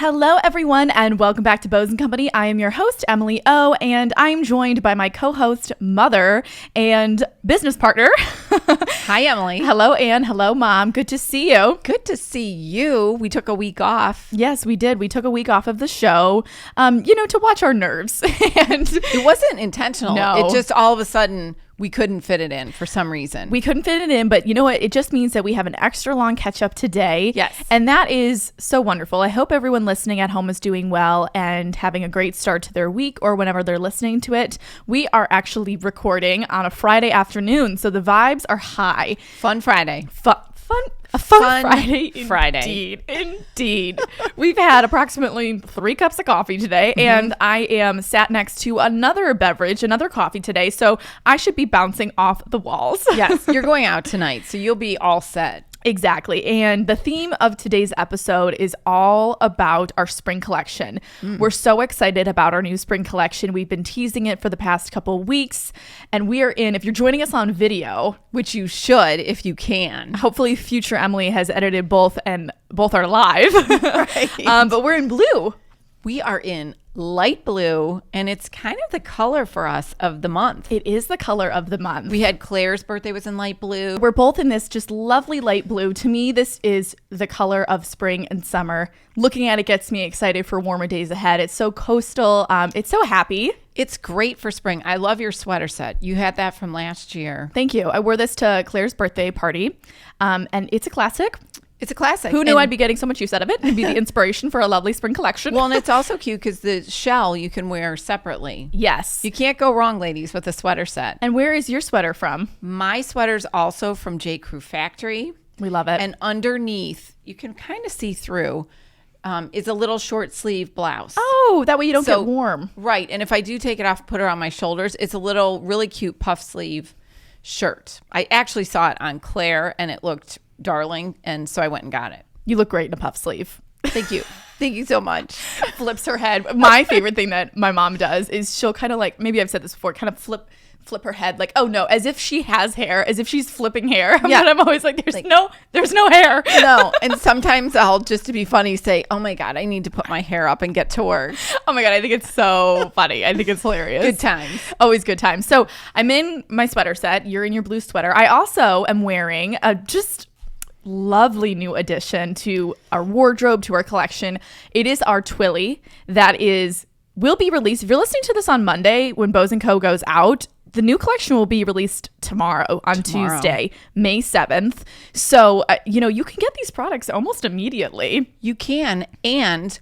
Hello, everyone, and welcome back to Bows & Company. I am your host, Emily O, and I am joined by my co-host, mother, and business partner. Hi, Emily. Hello, Ann. Hello, Mom. Good to see you. Good to see you. We took a week off. Yes, we did. We took a week off of the show, to watch our nerves. And it wasn't intentional. No. It just all of a sudden we couldn't fit it in for some reason. We couldn't fit it in, but you know what? It just means that we have an extra long catch up today. Yes. And that is so wonderful. I hope everyone listening at home is doing well and having a great start to their week or whenever they're listening to it. We are actually recording on a Friday afternoon, so the vibes are high. Fun Friday. A fun Friday. Indeed. We've had approximately 3 cups of coffee today, and I am sat next to another beverage, another coffee today, so I should be bouncing off the walls. Yes, you're going out tonight, so you'll be all set. Exactly. And the theme of today's episode is all about our spring collection. We're so excited about our new spring collection. We've been teasing it for the past couple of weeks, and we are in, if you're joining us on video, which you should if you can. Hopefully future Emily has edited both and both are live. Right. But we're in blue. We are in light blue, and it's kind of the color for us of the month. It is the color of the month. We had Claire's birthday was in light blue. We're both in this just lovely light blue. To me, this is the color of spring and summer. Looking at it gets me excited for warmer days ahead. It's so coastal. It's so happy. It's great for spring. I love your sweater set. You had that from last year. Thank you. I wore this to Claire's birthday party, and it's a classic. It's a classic. Who knew I'd be getting so much use out of it? It'd be the inspiration for a lovely spring collection. Well, and it's also cute because the shell you can wear separately. Yes. You can't go wrong, ladies, with a sweater set. And where is your sweater from? My sweater's also from J. Crew Factory. We love it. And underneath, you can kind of see through, is a little short sleeve blouse. Oh, that way you don't get warm. Right. And if I do take it off, put it on my shoulders, it's a little really cute puff sleeve shirt. I actually saw it on Claire and it looked darling, and so I went and got it. You look great in a puff sleeve. Thank you. Thank you so much. Flips her head. My favorite thing that my mom does is she'll kind of like, maybe I've said this before, kind of flip her head like, oh no, as if she has hair, as if she's flipping hair. Yeah. But I'm always like, there's no hair. No. And sometimes I'll, just to be funny, say, oh my God, I need to put my hair up and get to work. Oh my God, I think it's so funny. I think it's hilarious. Good times. Always good times. So I'm in my sweater set. You're in your blue sweater. I also am wearing a just lovely new addition to our wardrobe, to our collection. It is our Twilly that will be released. If you're listening to this on Monday when Bows & Co. goes out, the new collection will be released tomorrow on Tuesday, May 7th. So, you can get these products almost immediately. You can. And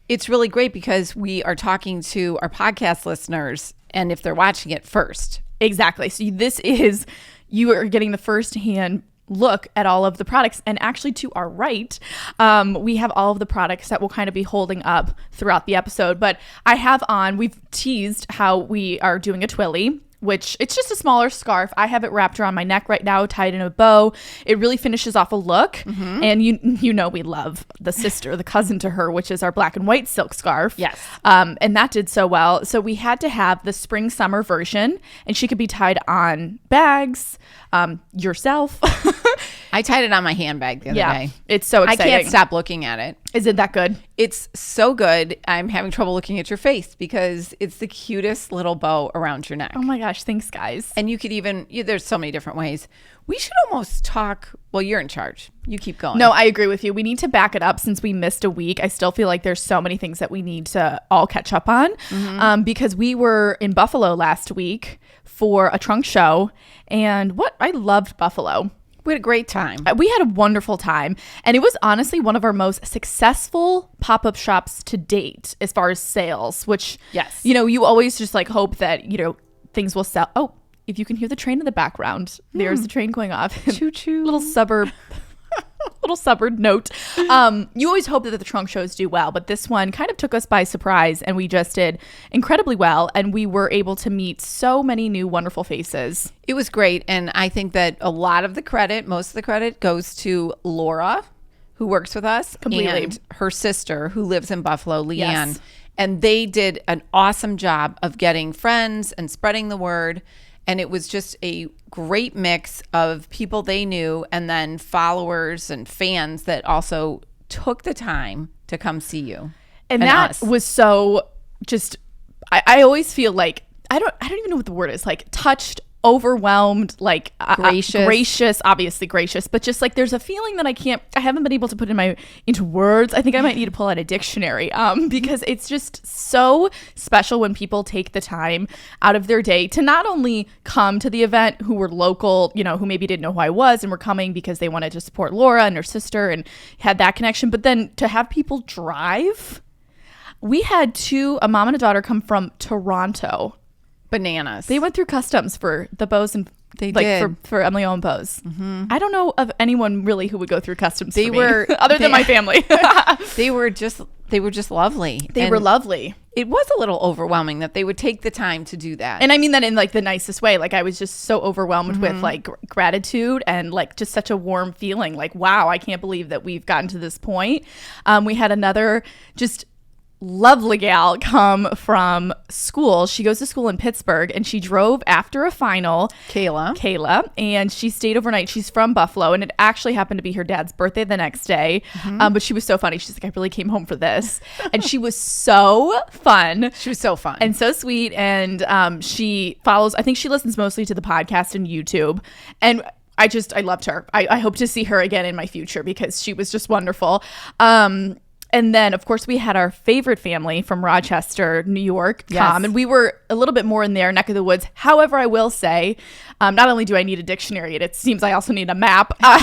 it's really great because we are talking to our podcast listeners and if they're watching it first. Exactly. So you are getting the firsthand look at all of the products, and actually to our right we have all of the products that we'll kind of be holding up throughout the episode. But we've teased how we are doing a Twilly, which it's just a smaller scarf. I have it wrapped around my neck right now, tied in a bow. It really finishes off a look. And we love the cousin to her, which is our black and white silk scarf. Yes. And that did so well. So we had to have the spring summer version, and she could be tied on bags, yourself. I tied it on my handbag the other day. It's so exciting. I can't stop looking at it. Is it that good? It's so good. I'm having trouble looking at your face because it's the cutest little bow around your neck. Oh my gosh, thanks guys. And you could even, there's so many different ways. We should almost talk, well, you're in charge. You keep going. No, I agree with you. We need to back it up since we missed a week. I still feel like there's so many things that we need to all catch up on because we were in Buffalo last week for a trunk show, and I loved Buffalo. We had a great time. We had a wonderful time. And it was honestly one of our most successful pop-up shops to date as far as sales, which, yes, you always just like hope that, things will sell. Oh, if you can hear the train in the background, there's the train going off. Choo-choo. Little suburb note. You always hope that the trunk shows do well, but this one kind of took us by surprise, and we just did incredibly well, and we were able to meet so many new wonderful faces. It was great, and I think that most of the credit goes to Laura, who works with us, completely, and her sister, who lives in Buffalo, Leanne. Yes. And they did an awesome job of getting friends and spreading the word. And it was just a great mix of people they knew and then followers and fans that also took the time to come see you. And that us. was so just, I always feel like, I don't even know what the word is, like touched, overwhelmed, like gracious, obviously gracious, but just like there's a feeling that I haven't been able to put into words. I think I might need to pull out a dictionary because it's just so special when people take the time out of their day to not only come to the event, who were local, who maybe didn't know who I was and were coming because they wanted to support Laura and her sister and had that connection, but then to have people drive. We had a mom and a daughter come from Toronto. Bananas. They went through customs for the bows and they did for emilyOandbows. Mm-hmm. I don't know of anyone really who would go through customs. They were other than my family. They were just lovely. They were lovely. It was a little overwhelming that they would take the time to do that. And I mean that in like the nicest way. Like I was just so overwhelmed with like gratitude and like just such a warm feeling. Like, wow, I can't believe that we've gotten to this point. We had another just lovely gal come from school. She goes to school in Pittsburgh and she drove after a final. Kayla. And she stayed overnight. She's from Buffalo and it actually happened to be her dad's birthday the next day. But she was so funny. She's like, I really came home for this. And she was so fun. She was so fun. And so sweet. And she follows, I think she listens mostly to the podcast and YouTube. And I loved her. I hope to see her again in my future because she was just wonderful. And then, of course, we had our favorite family from Rochester, New York, come. And we were a little bit more in their neck of the woods. However, I will say, not only do I need a dictionary, it seems I also need a map. I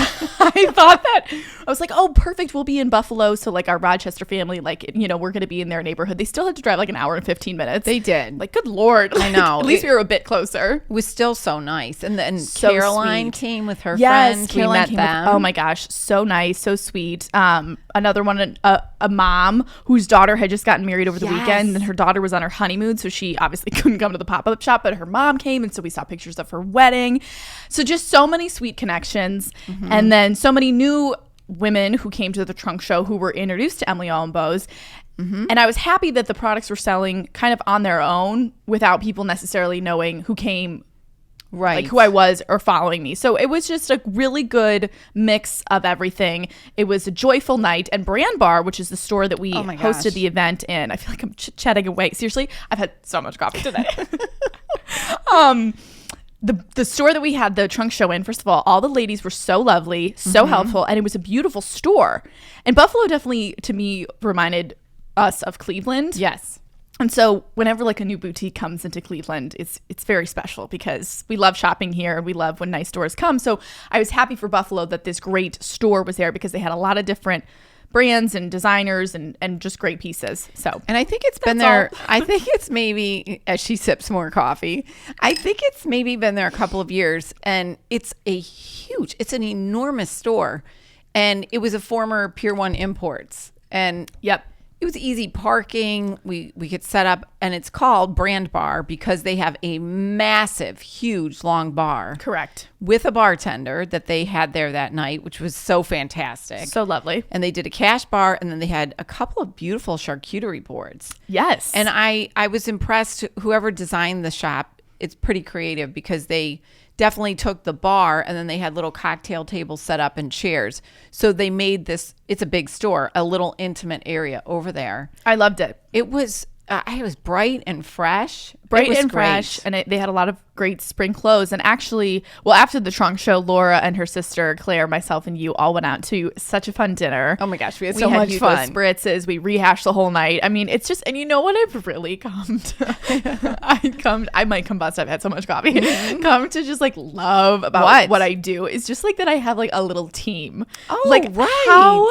thought that, I was like, oh, perfect. We'll be in Buffalo. So, like, our Rochester family, like, we're going to be in their neighborhood. They still had to drive like an hour and 15 minutes. They did. Like, good Lord. I know. At least we were a bit closer. It was still so nice. And then so Caroline sweet. came with her yes, friends. Caroline we met came them. oh, my gosh. So nice. So sweet. Another one, a mom whose daughter had just gotten married over the weekend and her daughter was on her honeymoon, so she obviously couldn't come to the pop-up shop, but her mom came and so we saw pictures of her wedding. So just so many sweet connections. And then so many new women who came to the trunk show who were introduced to emilyOandbows. And I was happy that the products were selling kind of on their own without people necessarily knowing who came, right, like who I was or following me. So it was just a really good mix of everything. It was a joyful night. And Brand Bar, which is the store that we hosted the event in, I feel like I'm chatting away. Seriously, I've had so much coffee today. The store that we had the trunk show in, first of all the ladies were so lovely, so helpful, and it was a beautiful store. And Buffalo definitely, to me, reminded us of Cleveland. Yes. And so whenever like a new boutique comes into Cleveland, it's very special because we love shopping here and we love when nice stores come. So I was happy for Buffalo that this great store was there because they had a lot of different brands and designers and just great pieces. So, and I think it's been there. I think it's maybe, as she sips more coffee, I think it's maybe been there a couple of years, and it's an enormous store, and it was a former Pier 1 Imports, and it was easy parking. We could set up, and it's called Brand Bar because they have a massive, huge, long bar. Correct. With a bartender that they had there that night, which was so fantastic. So lovely. And they did a cash bar, and then they had a couple of beautiful charcuterie boards. Yes. And I was impressed. Whoever designed the shop, it's pretty creative because they definitely took the bar and then they had little cocktail tables set up and chairs. So they made this, it's a big store, a little intimate area over there. I loved it. It was bright and fresh. Fresh. And they had a lot of great spring clothes. And actually, well, after the trunk show, Laura and her sister, Claire, myself, and you all went out to such a fun dinner. Oh my gosh, we had so much fun. Spritzes. We rehashed the whole night. I mean, it's just, and you know what I've really come to? I might combust. I've had so much coffee. Come to just like love about what I do. It's just like that I have like a little team. Oh, like, right. How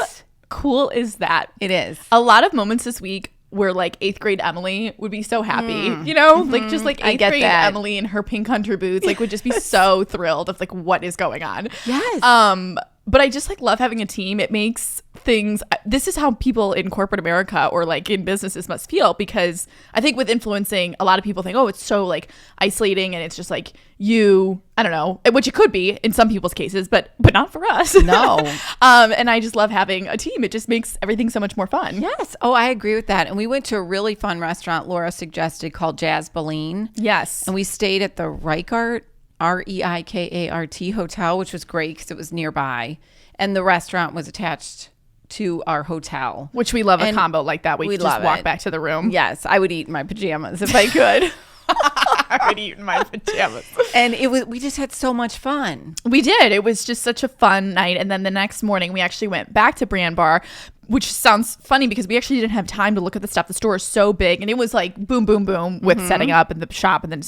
cool is that? It is. A lot of moments this week where like 8th grade Emily would be so happy, like just like 8th grade Emily in her pink hunter boots, like would just be so thrilled of like what is going on. Yes. But I just like love having a team. It makes things, this is how people in corporate America or like in businesses must feel, because I think with influencing, a lot of people think, oh, it's so like isolating and it's just like I don't know, which it could be in some people's cases, but not for us. No. And I just love having a team. It just makes everything so much more fun. Yes. Oh, I agree with that. And we went to a really fun restaurant Laura suggested called Jazz Baleen. Yes. And we stayed at the Reikart, Reikart Hotel, which was great because it was nearby. And the restaurant was attached to our hotel. Which we love a combo like that. We just walk back to the room. Yes, I would eat in my pajamas if I could. I would eat in my pajamas. And we just had so much fun. We did. It was just such a fun night. And then the next morning, we actually went back to Brand Bar, which sounds funny because we actually didn't have time to look at the stuff. The store is so big, and it was like boom, boom, boom with setting up in the shop and then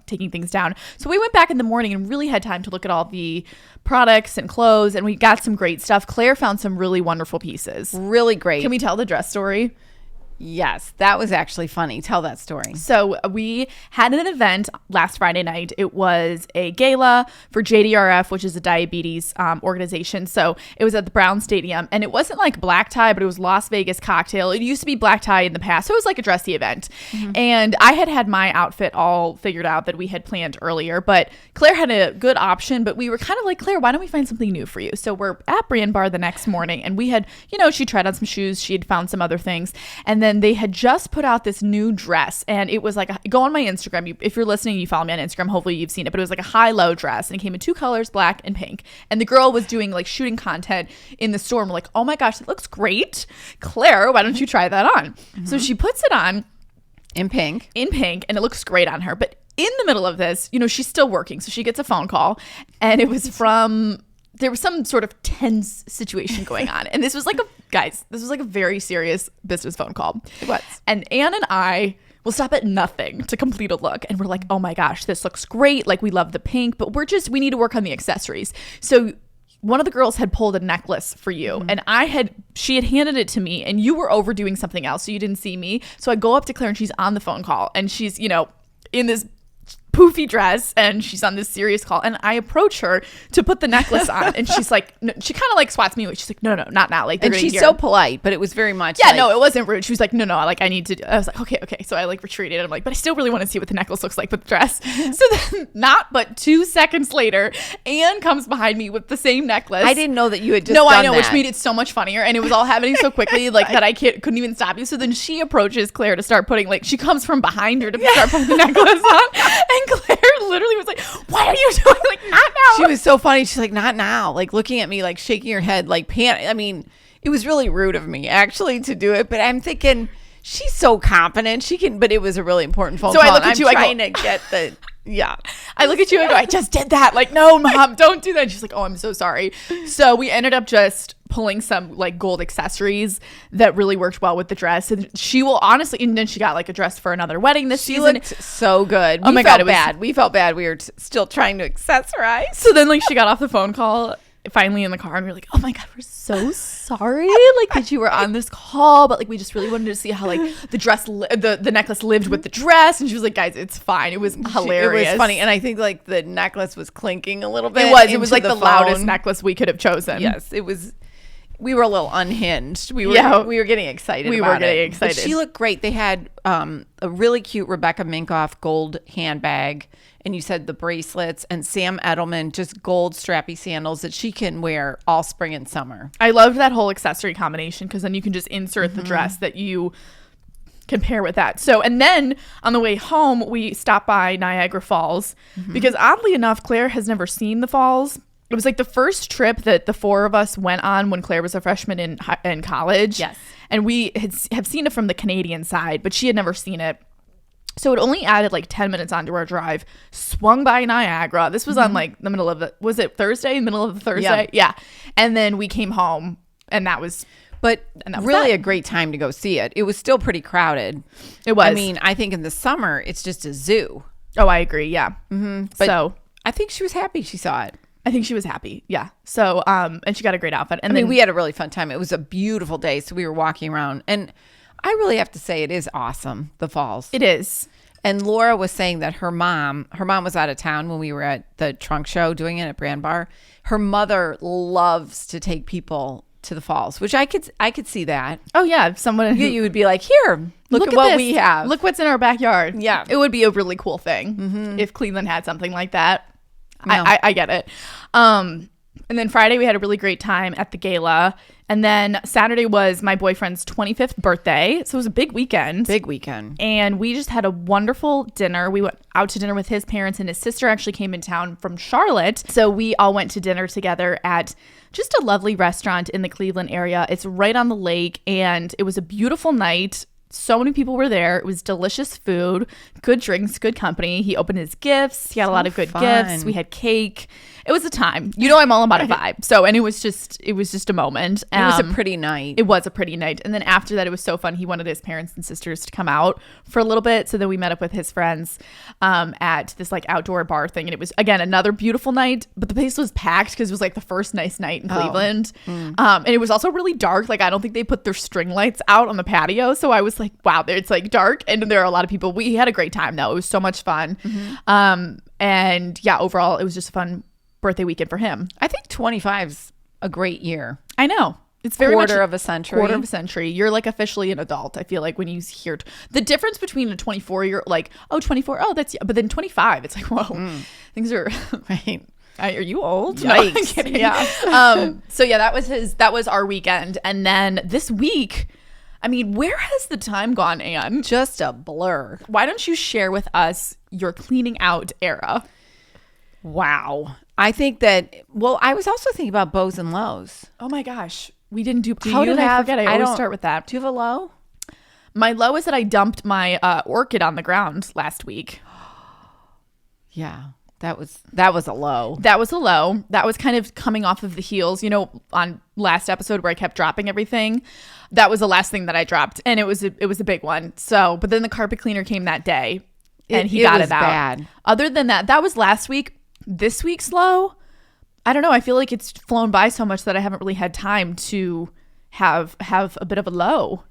taking things down. So we went back in the morning and really had time to look at all the products and clothes, and we got some great stuff. Claire found some really wonderful pieces. Really great. Can we tell the dress story? Yes, that was actually funny. Tell that story. So we had an event last Friday night. It was a gala for JDRF, which is a diabetes organization. So it was at the Brown Stadium, and it wasn't like black tie, but it was Las Vegas cocktail. It used to be black tie in the past. So it was like a dressy event. And I had my outfit all figured out that we had planned earlier, but Claire had a good option, but we were kind of like, Claire, why don't we find something new for you? So we're at Brand Bar the next morning, and we had, she tried on some shoes. She had found some other things. And then they had just put out this new dress, and it was like go on my Instagram. If you're listening, you follow me on Instagram. Hopefully you've seen it, but it was like a high-low dress, and it came in two colors, black and pink. And the girl was doing like shooting content in the store. And we're like, oh my gosh, it looks great. Claire, why don't you try that on? So she puts it on in pink, and it looks great on her. But in the middle of this, she's still working, so she gets a phone call, and it was from. There was some sort of tense situation going on. And this was like a very serious business phone call. It was. And Anne and I will stop at nothing to complete a look. And we're like, oh my gosh, this looks great. Like, we love the pink, but we need to work on the accessories. So one of the girls had pulled a necklace for you, and she had handed it to me, and you were overdoing something else, so you didn't see me. So I go up to Claire, and she's on the phone call, and she's, in this poofy dress, and she's on this serious call, and I approach her to put the necklace on, and she's like, no, she kind of like swats me away. She's like, no, not now. Like, and she's so polite, but it was very much no, it wasn't rude. She was like, no, like, I need to. I was like, okay. So I like retreated. I'm like, but I still really want to see what the necklace looks like with the dress. So then, not but 2 seconds later, Anne comes behind me with the same necklace. I didn't know that you had just done I know, that. Which made it so much funnier, and it was all happening so quickly, like that I couldn't even stop you. So then she approaches Claire to start putting, like, she comes from behind her to start putting the necklace on, and Claire literally was like, why are you doing, like, not now? She was so funny. She's like, not now, like looking at me, like shaking her head, like I mean, it was really rude of me actually to do it, but I'm thinking she's so confident she can, but it was a really important phone call. I look at you, trying to get the I look at you and go, I just did that. Like, no, Mom, don't do that. And she's like, oh, I'm so sorry. So we ended up just pulling some like gold accessories that really worked well with the dress. And she will honestly, and then she got like a dress for another wedding this season. Looked so good. Oh my God, it was bad. We felt bad. We were still trying to accessorize. So then like she got off the phone call finally in the car, and we were like, oh my God, we're so sorry, like, that you were on this call, but like we just really wanted to see how like the dress the necklace lived with the dress. And she was like, guys, it's fine. It was hilarious. It was funny. And I think like the necklace was clinking a little bit. It was like the loudest necklace we could have chosen. Yes, it was. We were a little unhinged. We were getting excited. We were getting excited. But she looked great. They had a really cute Rebecca Minkoff gold handbag, and you said the bracelets, and Sam Edelman just gold strappy sandals that she can wear all spring and summer. I loved that whole accessory combination, because then you can just insert the dress that you can pair with that. So, and then on the way home, we stopped by Niagara Falls, because oddly enough, Claire has never seen the falls. It was like the first trip that the four of us went on when Claire was a freshman in college. Yes. And we have seen it from the Canadian side, but she had never seen it. So it only added like 10 minutes onto our drive, swung by Niagara. This was on like the middle of it. Was it Thursday? Middle of the Thursday? Yeah. And then we came home, and that was... But really a great time to go see it. It was still pretty crowded. It was. I mean, I think in the summer, it's just a zoo. Oh, I agree. Yeah. But so I think she was happy she saw it. I think she was happy. Yeah. So, and she got a great outfit. And I mean, we had a really fun time. It was a beautiful day. So we were walking around, and I really have to say it is awesome, the falls. It is. And Laura was saying that her mom was out of town when we were at the trunk show doing it at Brand Bar. Her mother loves to take people to the falls, which I could see that. Oh yeah. If someone you would be like, here, look at what this. We have. Look what's in our backyard. Yeah. It would be a really cool thing if Cleveland had something like that. No. I get it. And then Friday we had a really great time at the gala. And then Saturday was my boyfriend's 25th birthday. So it was a big weekend. Big weekend. And we just had a wonderful dinner. We went out to dinner with his parents, and his sister actually came in town from Charlotte. So we all went to dinner together at just a lovely restaurant in the Cleveland area. It's right on the lake, and it was a beautiful night. So many people were there. It was delicious food, good drinks, good company. He opened his gifts. He had a lot of good gifts. We had cake. It was a time. You know, I'm all about a vibe. So, and it was just a moment. It was a pretty night. It was a pretty night. And then after that, it was so fun. He wanted his parents and sisters to come out for a little bit. So then we met up with his friends at this like outdoor bar thing. And it was, again, another beautiful night. But the place was packed because it was like the first nice night in Cleveland. And it was also really dark. Like, I don't think they put their string lights out on the patio. So I was like, wow, it's like dark. And there are a lot of people. We had a great time, though. It was so much fun. And yeah, overall, it was just a fun birthday weekend for him. I think 25's a great year. I know. It's very quarter of a century. Quarter of a century. You're like officially an adult. I feel like when you hear the difference between a 24-year, like, oh, 24, oh, that's, but then 25, it's like, whoa, things are, right. Are you old? Yikes. No, I'm kidding. Yeah. So yeah, that was our weekend. And then this week, I mean, where has the time gone, Anne? Just a blur. Why don't you share with us your cleaning out era? Wow. I think that, well, I was also thinking about bows and lows. Oh my gosh. We didn't do How did I forget? I always start with that. Do you have a low? My low is that I dumped my orchid on the ground last week. Yeah. That was a low. That was a low. That was kind of coming off of the heels, you know, on last episode where I kept dropping everything. That was the last thing that I dropped, and it was a big one. So, but then the carpet cleaner came that day, and he got it out. Bad. Other than that, that was last week. This week's low, I don't know. I feel like it's flown by so much that I haven't really had time to have a bit of a low.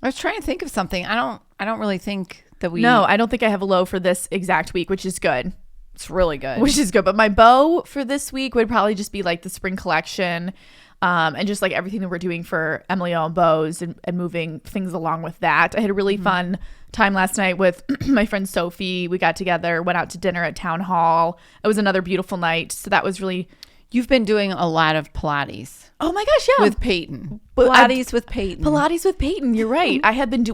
I was trying to think of something. I don't really think that we. No, I don't think I have a low for this exact week, which is good. It's really good. Which is good. But my bow for this week would probably just be like the spring collection, and just like everything that we're doing for emilyOandbows and moving things along with that. I had a really fun time last night with my friend Sophie. We got together, went out to dinner at Town Hall. It was another beautiful night. So that was really... You've been doing a lot of Pilates. Oh my gosh, yeah. With Peyton. Pilates with Peyton. Pilates with Peyton. You're right.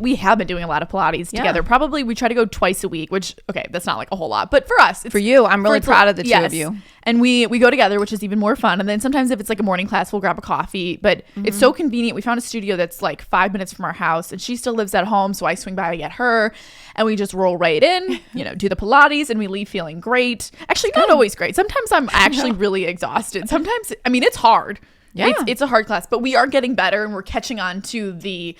We have been doing a lot of Pilates together. Probably we try to go twice a week, which, okay, that's not like a whole lot. But for us. For you, I'm really proud of the two of you. And we go together, which is even more fun. And then sometimes if it's like a morning class, we'll grab a coffee. But it's so convenient. We found a studio that's like 5 minutes from our house. And she still lives at home. So I swing by to get her. And we just roll right in, do the Pilates. And we leave feeling great. Actually, not always great. Sometimes I'm actually really exhausted. Sometimes, I mean, it's hard. Yeah. It's a hard class, but we are getting better and we're catching on to the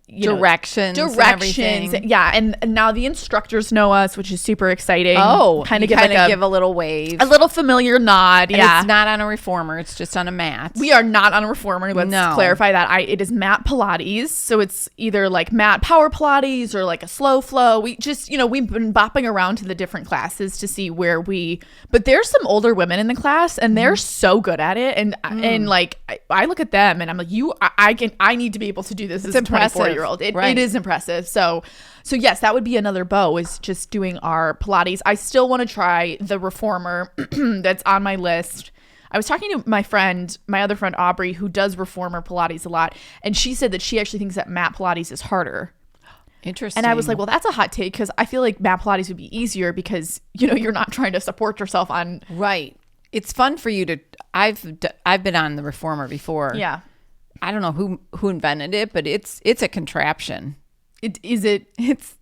directions and everything. Yeah. And now the instructors know us, which is super exciting. Oh, kind of give a little wave, a little familiar nod. And it's not on a reformer. It's just on a mat. We are not on a reformer. Let's clarify that. It is mat Pilates. So it's either like mat power Pilates or like a slow flow. We just, we've been bopping around to the different classes to see but there's some older women in the class and they're so good at it. And like, I look at them and I'm like, I need to be able to do this as a 24-year-old. It is impressive. So yes, that would be another bow, is just doing our Pilates. I still want to try the reformer. That's on my list. I was talking to my other friend Aubrey, who does reformer Pilates a lot, and she said that she actually thinks that mat Pilates is harder. Interesting. And I was like, well, that's a hot take, because I feel like mat Pilates would be easier because you're not trying to support yourself on. Right. It's fun for you to. I've been on the reformer before. Yeah. I don't know who invented it, but it's a contraption. It's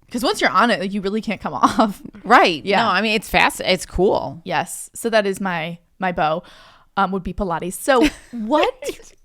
because once you're on it, like, you really can't come off. Right. Yeah. No, I mean, it's fast. It's cool. Yes. So that is my bow, would be Pilates. So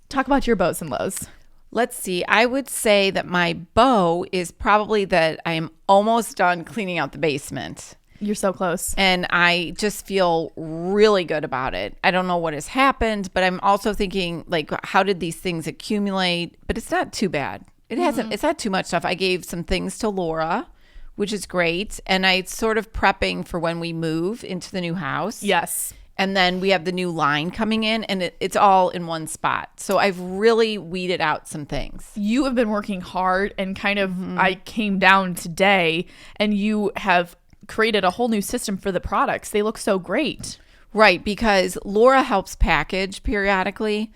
talk about your bows and lows. Let's see. I would say that my bow is probably that I am almost done cleaning out the basement. You're so close. And I just feel really good about it. I don't know what has happened, but I'm also thinking, like, how did these things accumulate? But it's not too bad. It's not too much stuff. I gave some things to Laura, which is great. And I'm sort of prepping for when we move into the new house. Yes. And then we have the new line coming in, and it's all in one spot. So I've really weeded out some things. You have been working hard, and kind of, I came down today, and you have created a whole new system for the products. They look so great. Right, because Laura helps package periodically,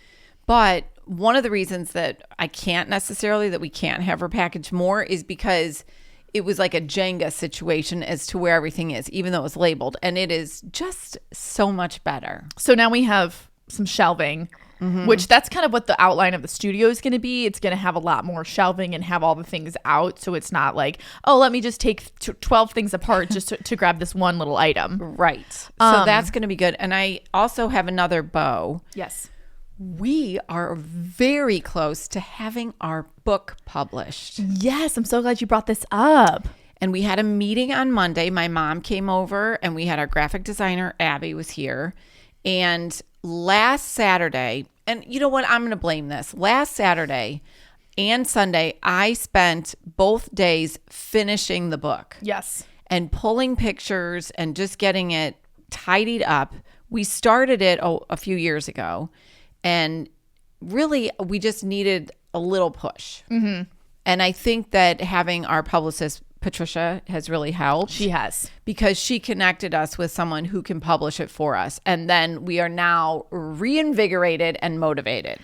but one of the reasons that we can't have her package more is because it was like a Jenga situation as to where everything is, even though it was labeled. And it is just so much better. So now we have some shelving, which that's kind of what the outline of the studio is going to be. It's going to have a lot more shelving and have all the things out. So it's not like, oh, let me just take 12 things apart just to grab this one little item. Right. So that's going to be good. And I also have another bow. Yes. We are very close to having our book published. Yes. I'm so glad you brought this up. And we had a meeting on Monday. My mom came over and we had our graphic designer, Abby, was here. And last Saturday, and you know what? I'm going to blame this. Last Saturday and Sunday, I spent both days finishing the book. Yes. And pulling pictures and just getting it tidied up. We started it a few years ago. And really, we just needed a little push. Mm-hmm. And I think that having our publicist, Patricia, has really helped. She has. Because she connected us with someone who can publish it for us. And then we are now reinvigorated and motivated.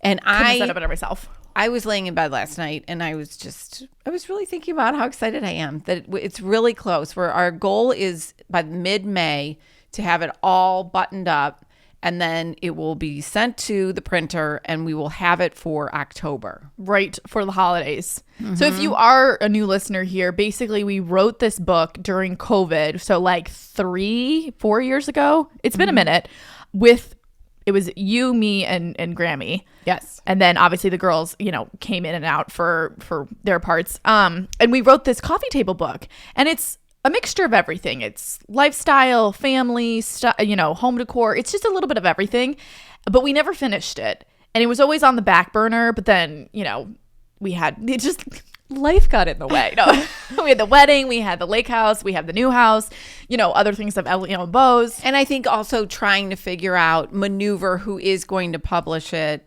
And I set up it myself. I was laying in bed last night and I was really thinking about how excited I am that it's really close. Where our goal is by mid-May to have it all buttoned up. And then it will be sent to the printer and we will have it for October. Right, for the holidays. Mm-hmm. So if you are a new listener here, basically we wrote this book during COVID. So like 3-4 years ago. It's been a minute. It was you, me, and Grammy. Yes. And then obviously the girls, came in and out for their parts. And we wrote this coffee table book. And it's a mixture of everything. It's lifestyle, family, home decor. It's just a little bit of everything, but we never finished it. And it was always on the back burner, but then, life got in the way. No, we had the wedding, we had the lake house, we have the new house, other things of emilyOandbows. And I think also trying to figure out, maneuver who is going to publish it,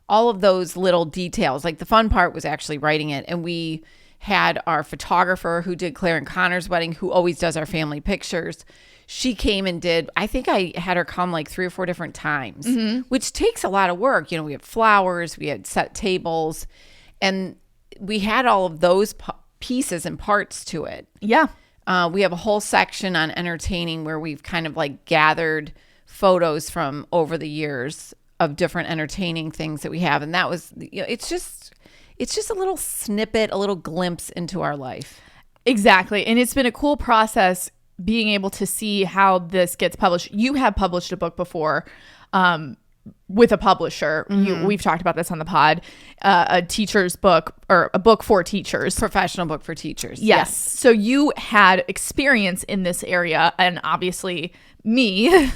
all of those little details. Like the fun part was actually writing it. And we had our photographer who did Claire and Connor's wedding, who always does our family pictures. She came and did, I think I had her come like 3 or 4 different times, which takes a lot of work. We had flowers, we had set tables, and we had all of those pieces and parts to it. Yeah. We have a whole section on entertaining where we've kind of like gathered photos from over the years of different entertaining things that we have. And that was, it's just a little snippet, a little glimpse into our life. Exactly. And it's been a cool process being able to see how this gets published. You have published a book before with a publisher. We've talked about this on the pod. A teacher's book, or a book for teachers. Professional book for teachers. Yes. So you had experience in this area, and obviously me,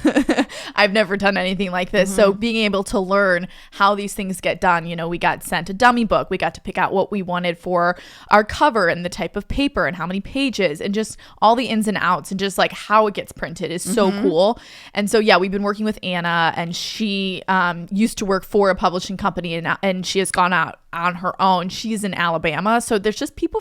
I've never done anything like this. So being able to learn how these things get done, we got sent a dummy book. We got to pick out what we wanted for our cover and the type of paper and how many pages and just all the ins and outs and just like how it gets printed is so cool. And so, yeah, we've been working with Anna, and she used to work for a publishing company, and she has gone out on her own. She's in Alabama. So there's just people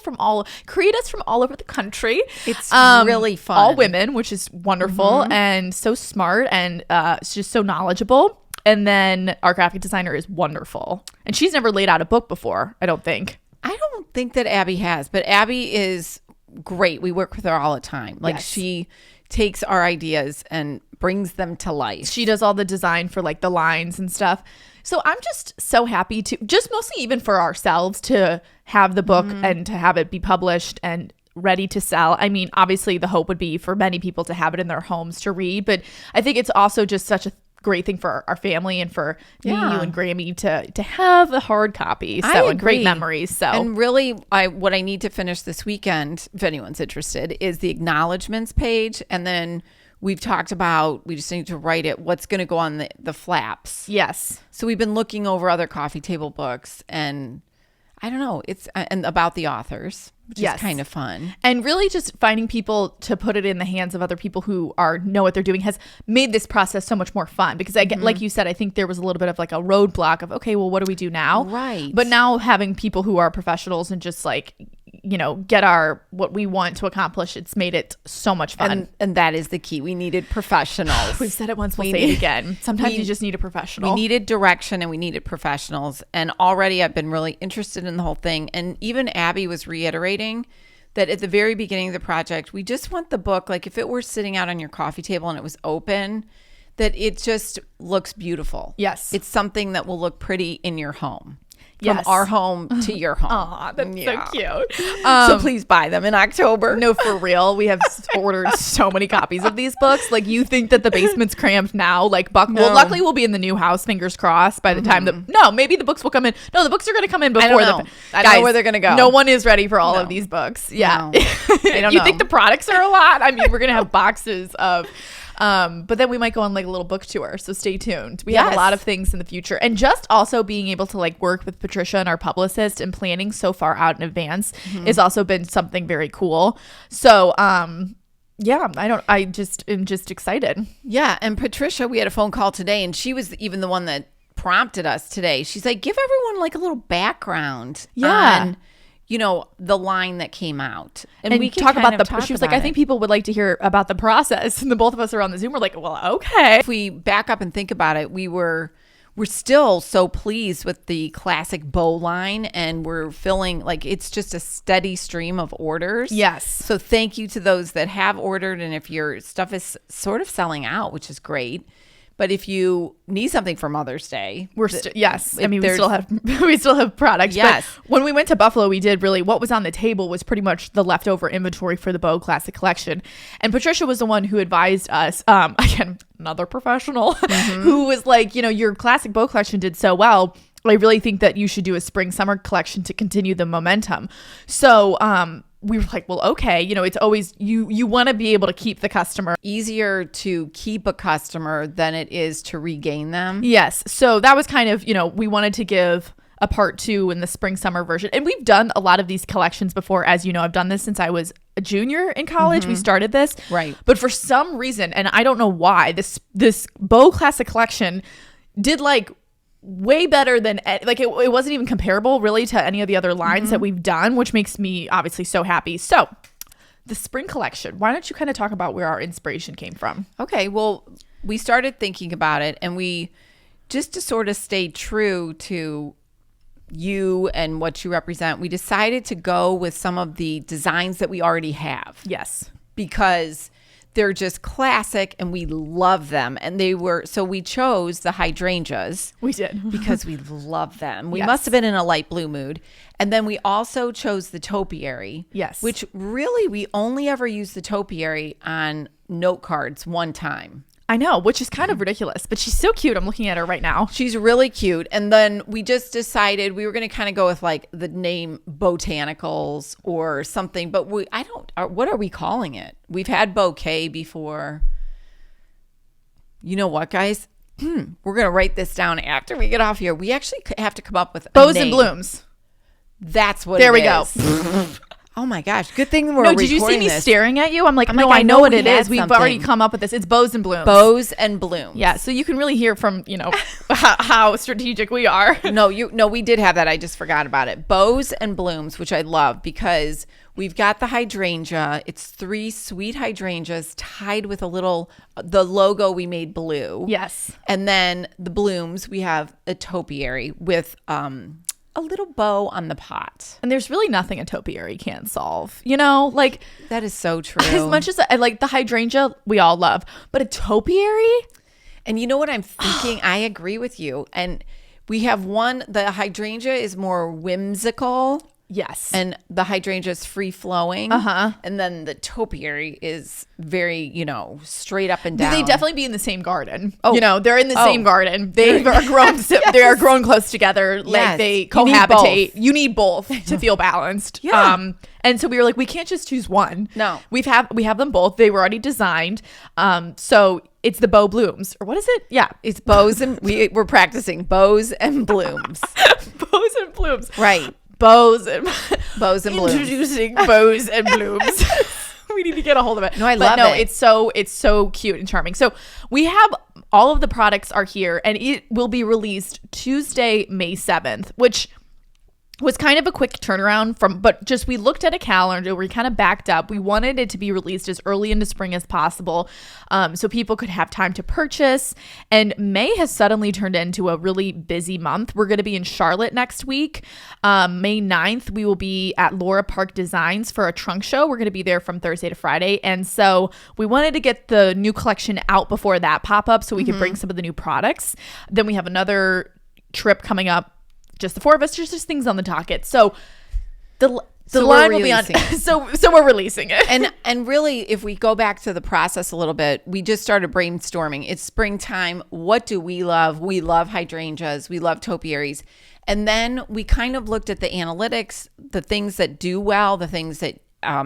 creators from all over the country. It's really fun. All women, which is wonderful and so smart, and it's just so knowledgeable. And then our graphic designer is wonderful. And she's never laid out a book before, I don't think. I don't think that Abby has, but Abby is great. We work with her all the time. Like Yes. she takes our ideas and brings them to life. She does all the design for like the lines and stuff. So I'm just so happy to, just mostly even for ourselves, to have the book and to have it be published and ready to sell. I mean, obviously the hope would be for many people to have it in their homes to read, but I think it's also just such a great thing for our family and for me, you and Grammy to have a hard copy. So, and great memories. So, and really, what I need to finish this weekend, if anyone's interested, is the acknowledgements page. And then we've talked about, we just need to write it, what's going to go on the flaps. Yes. So we've been looking over other coffee table books, and I don't know, it's and about the authors, which is kind of fun. And really just finding people to put it in the hands of other people who know what they're doing has made this process so much more fun, because I get, like you said, I think there was a little bit of like a roadblock of, okay, well, what do we do now? Right. But now having people who are professionals and just like, get what we want to accomplish. It's made it so much fun. And that is the key. We needed professionals. We've said it once, we'll say it again. Sometimes you just need a professional. We needed direction and we needed professionals. And already I've been really interested in the whole thing. And even Abby was reiterating that at the very beginning of the project, we just want the book, like if it were sitting out on your coffee table and it was open, that it just looks beautiful. Yes. It's something that will look pretty in your home. From our home to your home. Aw, that's so cute. So please buy them in October. No, for real. We have ordered so many copies of these books. Like, you think that the basement's cramped now. Like, well, luckily we'll be in the new house, fingers crossed, by the time maybe the books will come in. No, the books are going to come in before I don't know where they're going to go. No one is ready for all of these books. Yeah. No. I don't You know. think the products are a lot? I mean, we're going to have boxes of... but then we might go on like a little book tour, so stay tuned. We have a lot of things in the future, and just also being able to like work with Patricia and our publicist and planning so far out in advance has also been something very cool. So I just am just excited. Yeah, and Patricia, we had a phone call today, and she was even the one that prompted us today. She's like, give everyone like a little background on the line that came out. And we talk about she was like, I think people would like to hear about the process. And the both of us are on the Zoom. We're like, well, okay. If we back up and think about it, we're still so pleased with the classic bow line, and we're feeling like it's just a steady stream of orders. Yes. So thank you to those that have ordered. And if your stuff is sort of selling out, which is great. But if you need something for Mother's Day, yes. I mean, we still have products. Yes. But when we went to Buffalo, we did really what was on the table was pretty much the leftover inventory for the Bow Classic Collection. And Patricia was the one who advised us, again, another professional, who was like, your classic Bow collection did so well. I really think that you should do a spring summer collection to continue the momentum. So, we were like, well, okay, it's always you want to be able to keep the customer. Easier to keep a customer than it is to regain them. Yes. So that was kind of, we wanted to give a part 2 in the spring summer version. And we've done a lot of these collections before. As you know, I've done this since I was a junior in college. We started this. Right. But for some reason, and I don't know why, this Bow Classic Collection did like way better than like it wasn't even comparable really to any of the other lines that we've done, which makes me obviously so happy. So the spring collection, why don't you kind of talk about where our inspiration came from? Okay, well, we started thinking about it, and we just to sort of stay true to you and what you represent, we decided to go with some of the designs that we already have. Yes, because they're just classic and we love them. And so we chose the hydrangeas. We did. Because we love them. We Yes. must have been in a light blue mood. And then we also chose the topiary. Yes. Which really, we only ever used the topiary on note cards one time. I know, which is kind of ridiculous, but she's so cute. I'm looking at her right now. She's really cute. And then we just decided we were going to kind of go with like the name botanicals or something, but what are we calling it? We've had bouquet before. You know what, guys? We're going to write this down after we get off here. We actually have to come up with a Bows name. and blooms. That's what There it we go. is. Oh my gosh. Good thing we're No, recording did you see me this. staring at you? I'm like, I'm no, like, I know what he it had is. We've something. already come up with this. It's bows and blooms. Bows and blooms. Yeah, so you can really hear from, how strategic we are. No, we did have that. I just forgot about it. Bows and blooms, which I love because we've got the hydrangea. It's 3 sweet hydrangeas tied with the logo we made blue. Yes. And then the blooms, we have a topiary with a little bow on the pot. And there's really nothing a topiary can't solve. Like That is so true. as much as I like the hydrangea, we all love, but a topiary? And you know what I'm thinking? I agree with you. And we have the hydrangea is more whimsical. Yes. And the hydrangea is free flowing. Uh-huh. And then the topiary is very, straight up and down. They definitely be in the same garden. Oh. They're in the same garden. They are grown. They are grown close together. Like Yes. they You need cohabitate. You need both to feel balanced. Yeah. And so we were like, we can't just choose one. No. We have them both. They were already designed. So it's the bow blooms, or what is it? Yeah, It's bows and we're practicing bows and blooms. bows and blooms. Right. Bows and Blooms. Introducing bows and blooms. We need to get a hold of it. No, I love it. It's so cute and charming. So we have all of the products are here, and it will be released Tuesday, May 7th, which was kind of a quick turnaround but just we looked at a calendar, we kind of backed up. We wanted it to be released as early into spring as possible, so people could have time to purchase. And May has suddenly turned into a really busy month. We're going to be in Charlotte next week. May 9th, we will be at Laura Park Designs for a trunk show. We're going to be there from Thursday to Friday. And so we wanted to get the new collection out before that pop-up so we could bring some of the new products. Then we have another trip coming up, just the four of us. There's just things on the docket. So the line will be on. So we're releasing it. And really, if we go back to the process a little bit, we just started brainstorming. It's springtime. What do we love? We love hydrangeas. We love topiaries. And then we kind of looked at the analytics, the things that do well, the things that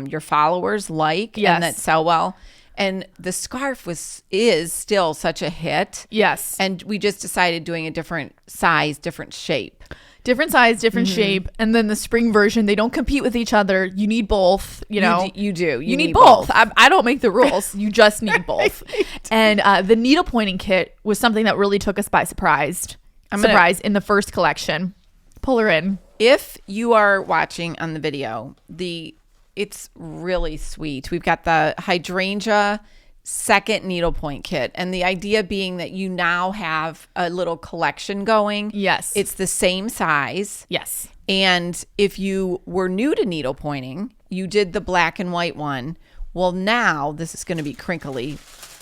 your followers like and that sell well. And the scarf is still such a hit. Yes. And we just decided doing a different size, different shape. Different size, different shape. And then the spring version, they don't compete with each other. You need both, you know. You do. You need both. I don't make the rules. You just need both. And the needle pointing kit was something that really took us by surprise in the first collection. Pull her in. If you are watching on the video, it's really sweet. We've got the hydrangea second needlepoint kit, and the idea being that you now have a little collection going. Yes. It's the same size. Yes. And if you were new to needlepointing, you did the black and white one. Well, now this is going to be crinkly.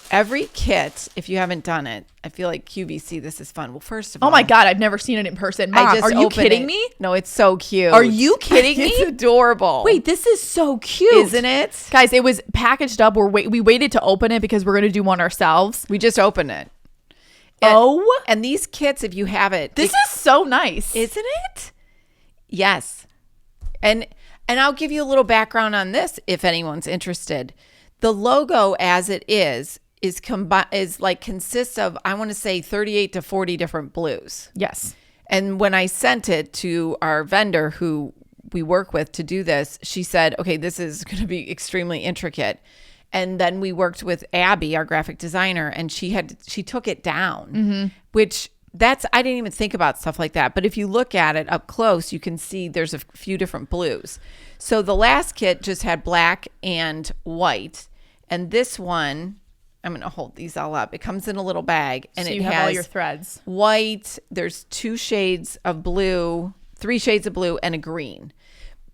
Every kit, if you haven't done it, I feel like QVC, this is fun. Well, first of all. Oh my God, I've never seen it in person. Mom, are you kidding me? No, it's so cute. Are you kidding me? It's adorable. Wait, this is so cute. Isn't it? Guys, it was packaged up. We waited to open it because we're going to do one ourselves. We just opened it. And these kits, if you have it. This is so nice. Isn't it? Yes. And I'll give you a little background on this if anyone's interested. The logo as it consists of, I want to say 38 to 40 different blues. Yes. And when I sent it to our vendor who we work with to do this, she said, okay, this is going to be extremely intricate. And then we worked with Abby, our graphic designer, and she took it down, which I didn't even think about stuff like that. But if you look at it up close, you can see there's a few different blues. So the last kit just had black and white. And this one, I'm going to hold these all up. It comes in a little bag, and so it you has have all your threads. White. There's 2 shades of blue, 3 shades of blue, and a green.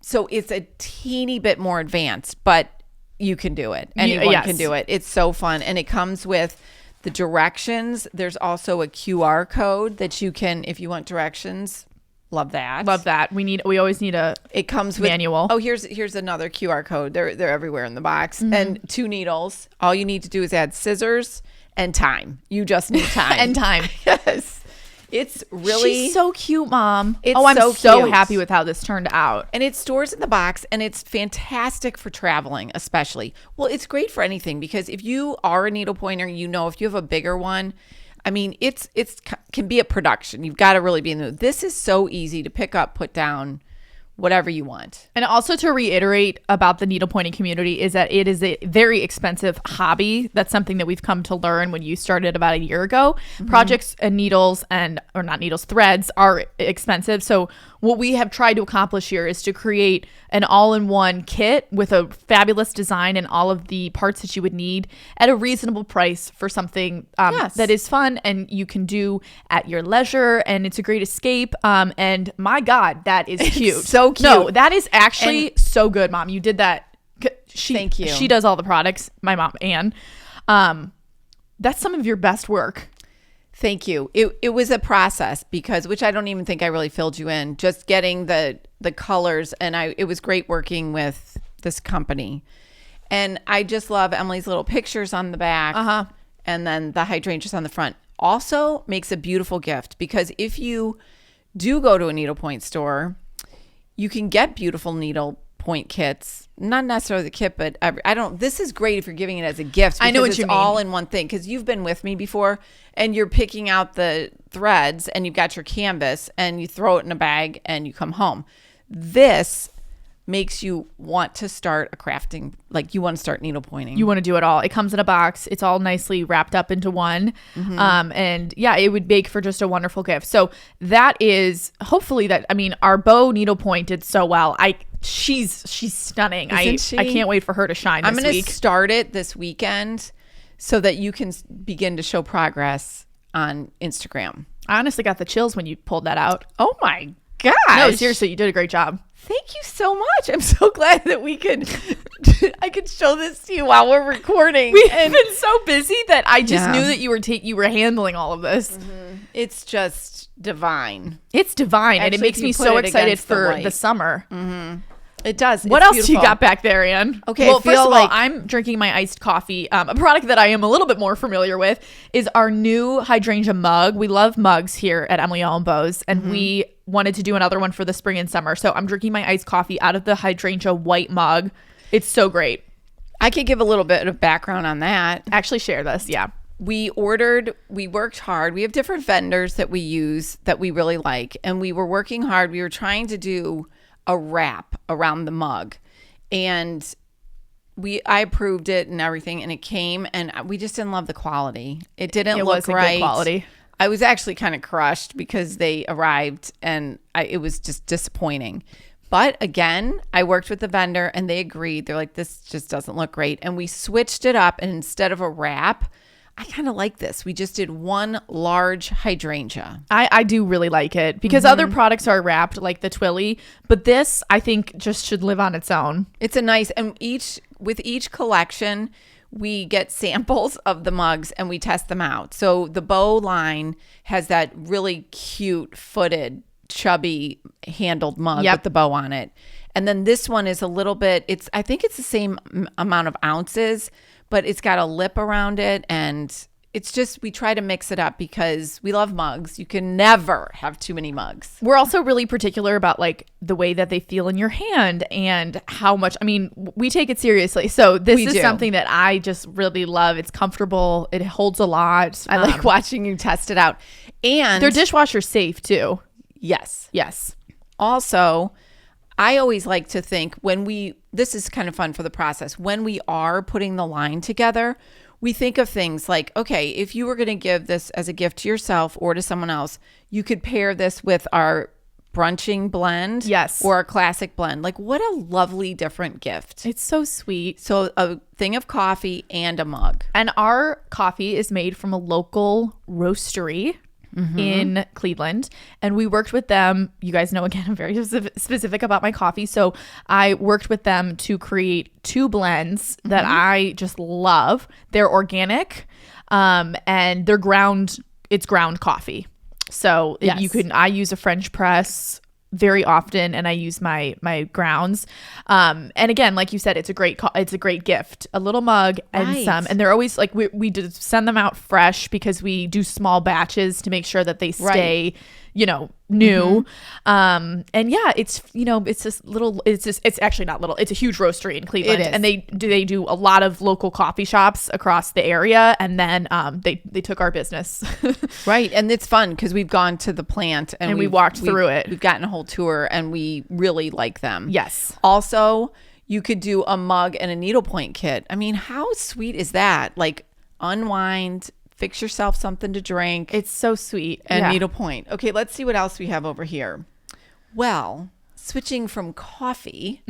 So it's a teeny bit more advanced, but you can do it. Anyone can do it. It's so fun. And it comes with the directions. There's also a QR code that you can, if you want directions. Love that. Love that. We always need it comes with manual. Oh, here's another QR code. They're everywhere in the box. And 2 needles. All you need to do is add scissors and time. You just need time. And time. Yes. It's really She's so cute, Mom. I'm so happy with how this turned out. And it stores in the box, and it's fantastic for traveling, especially. Well, it's great for anything, because if you are a needle pointer, if you have a bigger one, I mean, it can be a production. You've got to really be in the. This is so easy to pick up, put down, whatever you want. And also to reiterate about the needlepointing community is that it is a very expensive hobby. That's something that we've come to learn when you started about a year ago. Projects and needles threads are expensive. So what we have tried to accomplish here is to create an all-in-one kit with a fabulous design and all of the parts that you would need at a reasonable price for something that is fun and you can do at your leisure, and it's a great escape. And my God, that is cute. So cute. No, that is actually so good, Mom. You did that. Thank you. She does all the products. My mom, Anne. That's some of your best work. Thank you. It was a process, which I don't even think I really filled you in, just getting the colors. And it was great working with this company. And I just love Emily's little pictures on the back. And then the hydrangeas on the front. Also makes a beautiful gift, because if you do go to a needlepoint store, you can get beautiful needlepoint kits. Not necessarily the kit, but this is great if you're giving it as a gift. I know what you mean. It's all in one thing, because you've been with me before and you're picking out the threads and you've got your canvas and you throw it in a bag and you come home. This makes you want to start a crafting, like you want to start needle pointing. You want to do it all. It comes in a box. It's all nicely wrapped up into one. And yeah, it would make for just a wonderful gift. So that is hopefully that, I mean, our bow needlepoint did so well. She's stunning. Isn't she? I can't wait for her to shine I'm this going week. to start it this weekend so that you can begin to show progress on Instagram. I honestly got the chills when you pulled that out. Oh my gosh. No, seriously, you did a great job. Thank you so much. I'm so glad that I could show this to you while we're recording. We've been so busy that I just knew that you were handling all of this. It's just divine. It's divine. And it Actually, makes if me you put so it excited against the for light. the summer. It does. What It's else beautiful. you got back there, Ann? Okay, Well, I feel first of all, like- I'm drinking my iced coffee. A product that I am a little bit more familiar with is our new hydrangea mug. We love mugs here at emilyOandbows, and we wanted to do another one for the spring and summer. So I'm drinking my iced coffee out of the hydrangea white mug. It's so great. I could give a little bit of background on that. Actually, share this. Yeah. We worked hard. We have different vendors that we use that we really like. And we were working hard. We were trying to do a wrap around the mug. And I approved it and everything. And it came and we just didn't love the quality. It didn't look wasn't right. good quality. I was actually kind of crushed because they arrived and it was just disappointing. But again, I worked with the vendor and they agreed. They're like, this just doesn't look great. And we switched it up. And instead of a wrap, I kind of like this. We just did one large hydrangea. I do really like it because other products are wrapped like the Twilly, but this I think just should live on its own. It's a nice, and with each collection, we get samples of the mugs and we test them out. So the bow line has that really cute footed, chubby handled mug with the bow on it. And then this one is a little bit, I think it's the same amount of ounces, but it's got a lip around it. And it's just, we try to mix it up because we love mugs. You can never have too many mugs. We're also really particular about like the way that they feel in your hand and how much, I mean, we take it seriously. So this is something that I just really love. It's comfortable. It holds a lot. I like watching you test it out. And they're dishwasher safe too. Yes. Yes. Also, I always like to think this is kind of fun for the process. When we are putting the line together, we think of things like, okay, if you were going to give this as a gift to yourself or to someone else, you could pair this with our brunching blend. Yes. Or a classic blend. Like, what a lovely different gift. It's so sweet. So a thing of coffee and a mug. And our coffee is made from a local roastery in Cleveland, and we worked with them. You guys know, again, I'm very specific about my coffee, so I worked with them to create two blends that I just love. They're organic, and they're ground coffee. So I use a French press very often, and I use my grounds. And again, like you said, it's a great gift. A little mug and they're always like we just send them out fresh because we do small batches to make sure that they stay, new. And yeah, it's this little. It's actually not little. It's a huge roastery in Cleveland, and they do a lot of local coffee shops across the area. And then they took our business, right? And it's fun because we've gone to the plant and we walked through it. We've gotten a whole tour, and we really like them. Yes. Also, you could do a mug and a needlepoint kit. I mean, how sweet is that? Like, unwind. Fix yourself something to drink. It's so sweet. And needlepoint. Okay, let's see what else we have over here. Well, switching from coffee,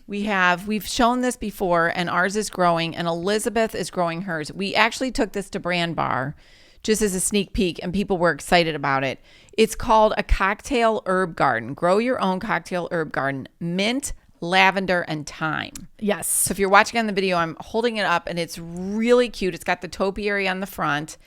we've shown this before, and ours is growing, and Elizabeth is growing hers. We actually took this to Brand Bar just as a sneak peek, and people were excited about it. It's called a cocktail herb garden. Grow your own cocktail herb garden. Mint, lavender, and thyme. Yes. So if you're watching on the video, I'm holding it up and it's really cute. It's got the topiary on the front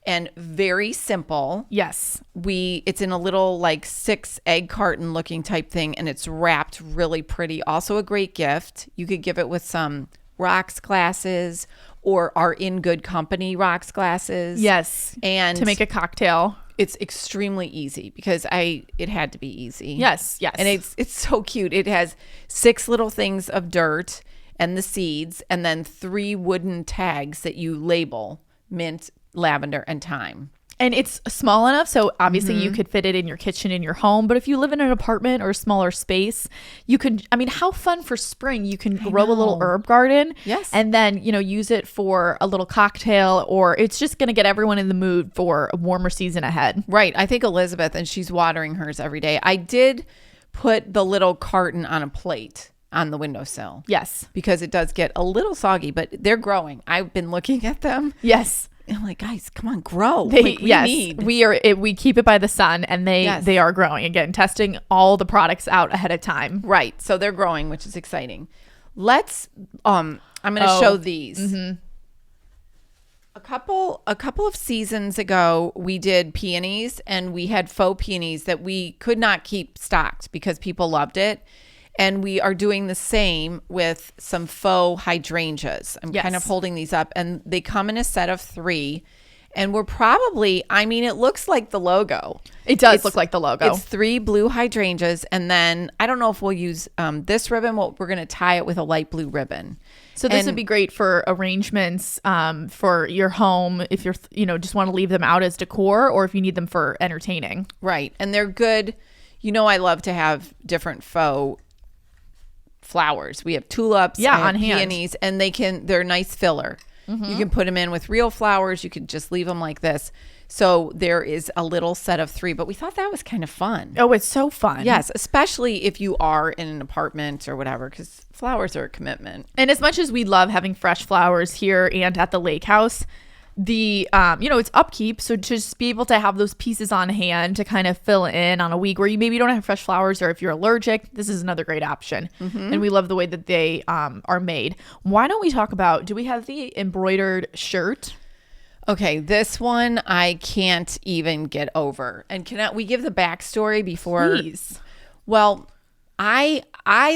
and very simple. Yes. It's in a little like 6 egg carton looking type thing, and it's wrapped really pretty. Also a great gift. You could give it with some rocks glasses or our In Good Company rocks glasses. Yes. And to make a cocktail. It's extremely easy because it had to be easy. Yes. And it's so cute. It has 6 little things of dirt and the seeds, and then 3 wooden tags that you label mint, lavender, and thyme. And it's small enough, so obviously you could fit it in your kitchen in your home. But if you live in an apartment or a smaller space, you can, I mean, how fun for spring. You can grow a little herb garden. Yes. And then, use it for a little cocktail, or it's just going to get everyone in the mood for a warmer season ahead. Right. I think Elizabeth, and she's watering hers every day. I did put the little carton on a plate on the windowsill. Yes. Because it does get a little soggy, but they're growing. I've been looking at them. Yes. I'm like, guys, come on, grow. We keep it by the sun, and they are growing. Again, testing all the products out ahead of time. Right. So they're growing, which is exciting. Let's I'm going to show these. Mm-hmm. A couple of seasons ago, we did peonies, and we had faux peonies that we could not keep stocked because people loved it. And we are doing the same with some faux hydrangeas. I'm kind of holding these up, and they come in a set of 3. And we're probably, it looks like the logo. It does look like the logo. It's 3 blue hydrangeas. And then I don't know if we'll use this ribbon. We're going to tie it with a light blue ribbon. So this would be great for arrangements for your home if you're, just want to leave them out as decor, or if you need them for entertaining. Right. And they're good. I love to have different faux flowers. We have tulips, on hand, peonies, and they're nice filler. Mm-hmm. You can put them in with real flowers. You could just leave them like this. So there is a little set of 3, but we thought that was kind of fun. Oh, it's so fun. Yes, especially if you are in an apartment or whatever, because flowers are a commitment. And as much as we love having fresh flowers here and at the lake house, the it's upkeep, so to just be able to have those pieces on hand to kind of fill in on a week where you maybe don't have fresh flowers, or if you're allergic, this is another great option. Mm-hmm. And we love the way that they are made. Why don't we talk about, do we have the embroidered shirt? Okay, this one I can't even get over. And can we give the backstory before? Please. Well, I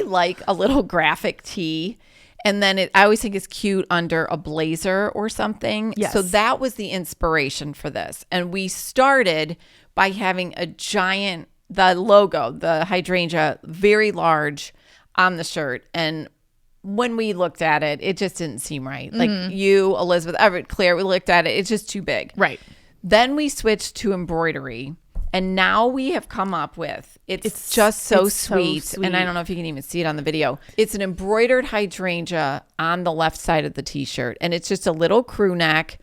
like a little graphic tee. And then I always think it's cute under a blazer or something. Yes. So that was the inspiration for this. And we started by having the logo, the hydrangea, very large on the shirt. And when we looked at it, it just didn't seem right. Like you, Elizabeth, Everett, Claire, we looked at it. It's just too big. Right. Then we switched to embroidery. And now we have come up with, it's just so sweet. And I don't know if you can even see it on the video. It's an embroidered hydrangea on the left side of the t-shirt. And it's just a little crew neck.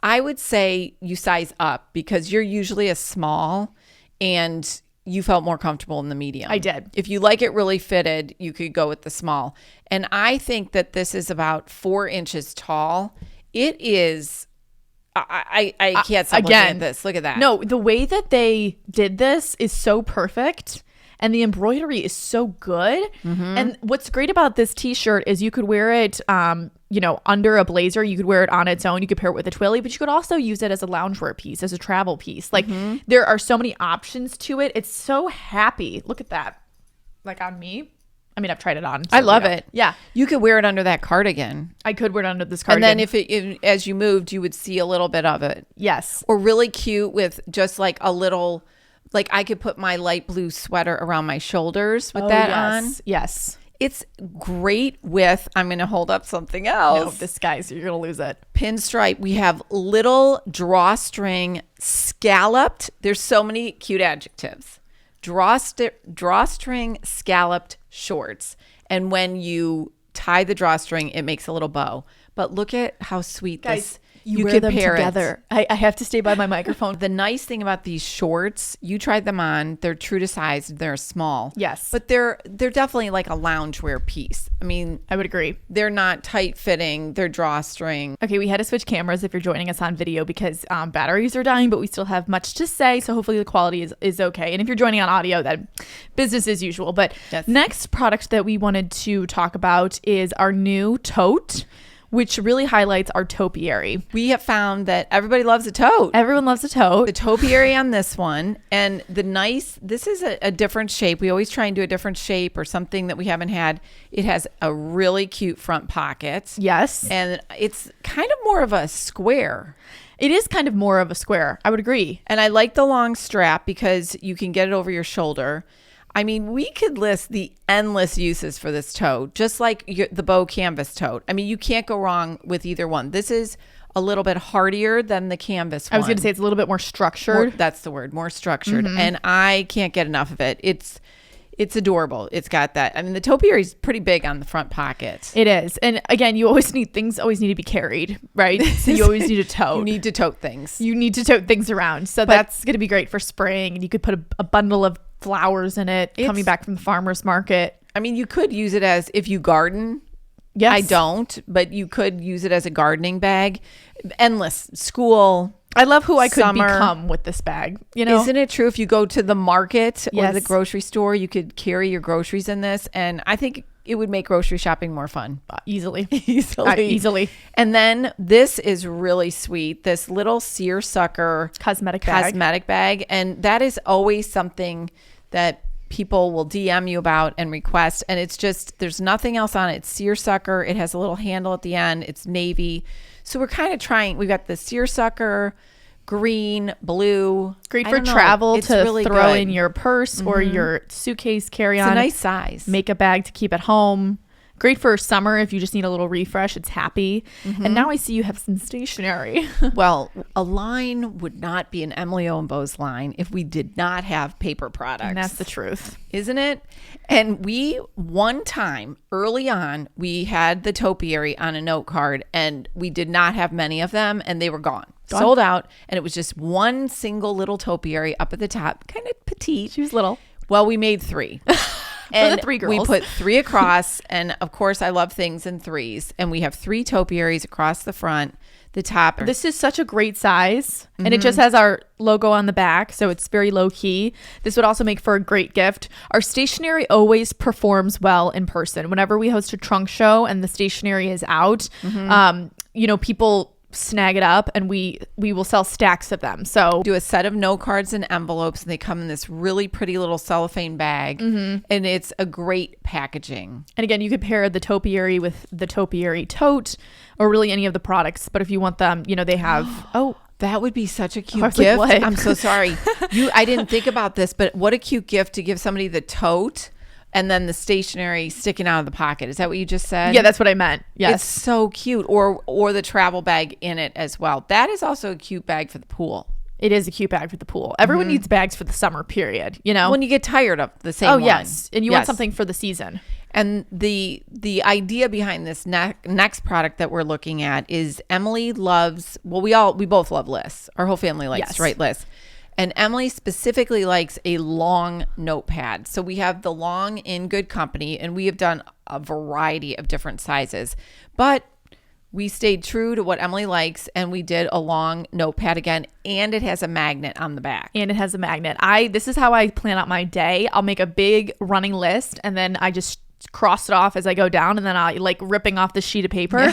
I would say you size up because you're usually a small, and you felt more comfortable in the medium. I did. If you like it really fitted, you could go with the small. And I think that this is about 4 inches tall. It is... I can't stop looking at this. Look at that. No, the way that they did this is so perfect, and the embroidery is so good. Mm-hmm. And what's great about this t-shirt is you could wear it, under a blazer. You could wear it on its own. You could pair it with a twilly, but you could also use it as a loungewear piece, as a travel piece. Like there are so many options to it. It's so happy. Look at that. Like on me. I mean, I've tried it on. I love it. Yeah. You could wear it under that cardigan. I could wear it under this cardigan. And then if as you moved, you would see a little bit of it. Yes. Or really cute with just like a little, like I could put my light blue sweater around my shoulders with that on. Yes. It's great with, I'm going to hold up something else. No, this guy's, you're going to lose it. Pinstripe. We have little drawstring scalloped. There's so many cute adjectives. Drawstring scalloped shorts, and when you tie the drawstring, it makes a little bow. But look at how sweet this. You wear them together. I have to stay by my microphone. The nice thing about these shorts, you tried them on. They're true to size. They're small. Yes, but they're definitely like a loungewear piece. I mean, I would agree. They're not tight fitting. They're drawstring. Okay, we had to switch cameras if you're joining us on video because batteries are dying, but we still have much to say. So hopefully the quality is okay. And if you're joining on audio, then business as usual. But next product that we wanted to talk about is our new tote, which really highlights our topiary. We have found that everybody loves a tote. Everyone loves a tote. The topiary on this one. And this is a different shape. We always try and do a different shape or something that we haven't had. It has a really cute front pocket. Yes. And it's kind of more of a square. It is kind of more of a square. I would agree. And I like the long strap because you can get it over your shoulder. I mean, we could list the endless uses for this tote, just like the bow canvas tote. I mean, you can't go wrong with either one. This is a little bit hardier than the canvas one. I was going to say it's a little bit more structured. That's the word, more structured. And I can't get enough of it. It's adorable. It's got that. I mean, the topiary is pretty big on the front pocket. It is. And again, you always need to be carried, right? So you always need to tote. You need to tote things. You need to tote things around. So that's going to be great for spring. And you could put a bundle of flowers in it coming back from the farmer's market. I mean, you could use it as if you garden. Yes. I don't, but you could use it as a gardening bag. Endless. School. I love who I could summer. become with this bag. You know, Isn't it true? If you go to the market or Yes. the grocery store, you could carry your groceries in this. And I think it would make grocery shopping more fun. easily. Easily. And then this is really sweet. This little seersucker Cosmetic bag. And that is always something that people will DM you about and request. And it's just, there's nothing else on it. It's seersucker. It has a little handle at the end. It's navy. So we're kind of trying, we've got the seersucker, green, blue. Great I for don't know. travel It's to really throw good. in your purse or your suitcase carry-on. It's a nice size. Makeup bag to keep at home. Great for summer if you just need a little refresh. It's happy. And now I see you have some stationery. Well, a line would not be an emilyOandbows line if we did not have paper products. And that's the truth. Isn't it? And one time early on, we had the topiary on a note card and we did not have many of them and they were gone. Sold out. And it was just one single little topiary up at the top, kind of petite. She was little. Well, we made 3. And the 3 girls. We put 3 across. And of course, I love things in 3s. And we have 3 topiaries across the front, the top. This is such a great size. And it just has our logo on the back. So it's very low key. This would also make for a great gift. Our stationery always performs well in person. Whenever we host a trunk show and the stationery is out, people snag it up and we will sell stacks of them. So do a set of note cards and envelopes and they come in this really pretty little cellophane bag and it's a great packaging. And again, you could pair the topiary with the topiary tote or really any of the products. But if you want them, they have that would be such a cute I was like, gift. what? I'm so sorry. I didn't think about this, but what a cute gift to give somebody the tote and then the stationery sticking out of the pocket. Is that what you just said? Yeah, that's what I meant. Yes. It's so cute. Or the travel bag in it as well. That is also a cute bag for the pool. It is a cute bag for the pool. Everyone needs bags for the summer period, When you get tired of the same one. Yes. And you want something for the season. And the idea behind this next product that we're looking at is Emily loves, we both love lists. Our whole family likes to write lists. And Emily specifically likes a long notepad. So we have the long in good company and we have done a variety of different sizes. But we stayed true to what Emily likes and we did a long notepad again. And it has a magnet on the back. This is how I plan out my day. I'll make a big running list and then I just cross it off as I go down and then I like ripping off the sheet of paper.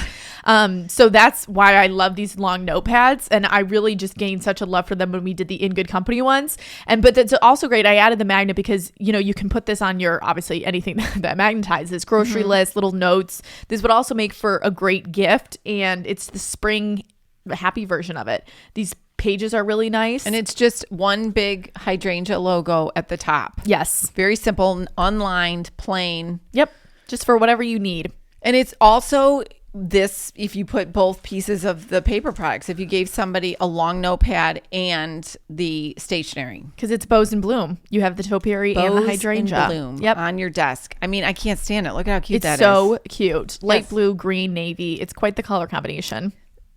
So that's why I love these long notepads and I really just gained such a love for them when we did the In Good Company ones. But that's also great. I added the magnet because you can put this on your obviously anything that magnetizes, grocery list, little notes. This would also make for a great gift and it's the spring happy version of it. These pages are really nice. And it's just one big hydrangea logo at the top. Yes. Very simple, unlined, plain. Yep. Just for whatever you need. And it's also this, if you put both pieces of the paper products, if you gave somebody a long notepad and the stationery. Because it's bows and bloom. You have the topiary and the hydrangea. And bloom on your desk. I mean, I can't stand it. Look at how cute that is. It's so cute. Light blue, green, navy. It's quite the color combination.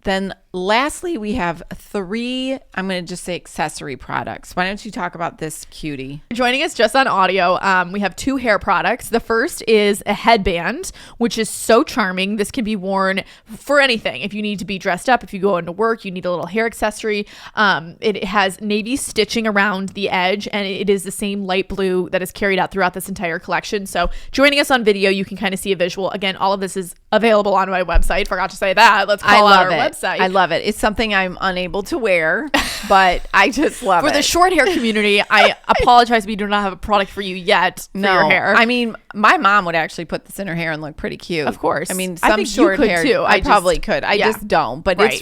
Then lastly, we have 3, I'm going to just say accessory products. Why don't you talk about this cutie? Joining us just on audio, we have 2 hair products. The first is a headband, which is so charming. This can be worn for anything. If you need to be dressed up, if you go into work, you need a little hair accessory. It has navy stitching around the edge, and it is the same light blue that is carried out throughout this entire collection. So joining us on video, you can kind of see a visual. Again, all of this is available on my website. Forgot to say that. Let's call out our website. I love it. It's something I'm unable to wear, but I just love it. For the short hair community, I apologize, we do not have a product for you yet for your hair. I mean, my mom would actually put this in her hair and look pretty cute. Of course. I mean, I some think short you could hair too. I probably could. I just don't. But Right.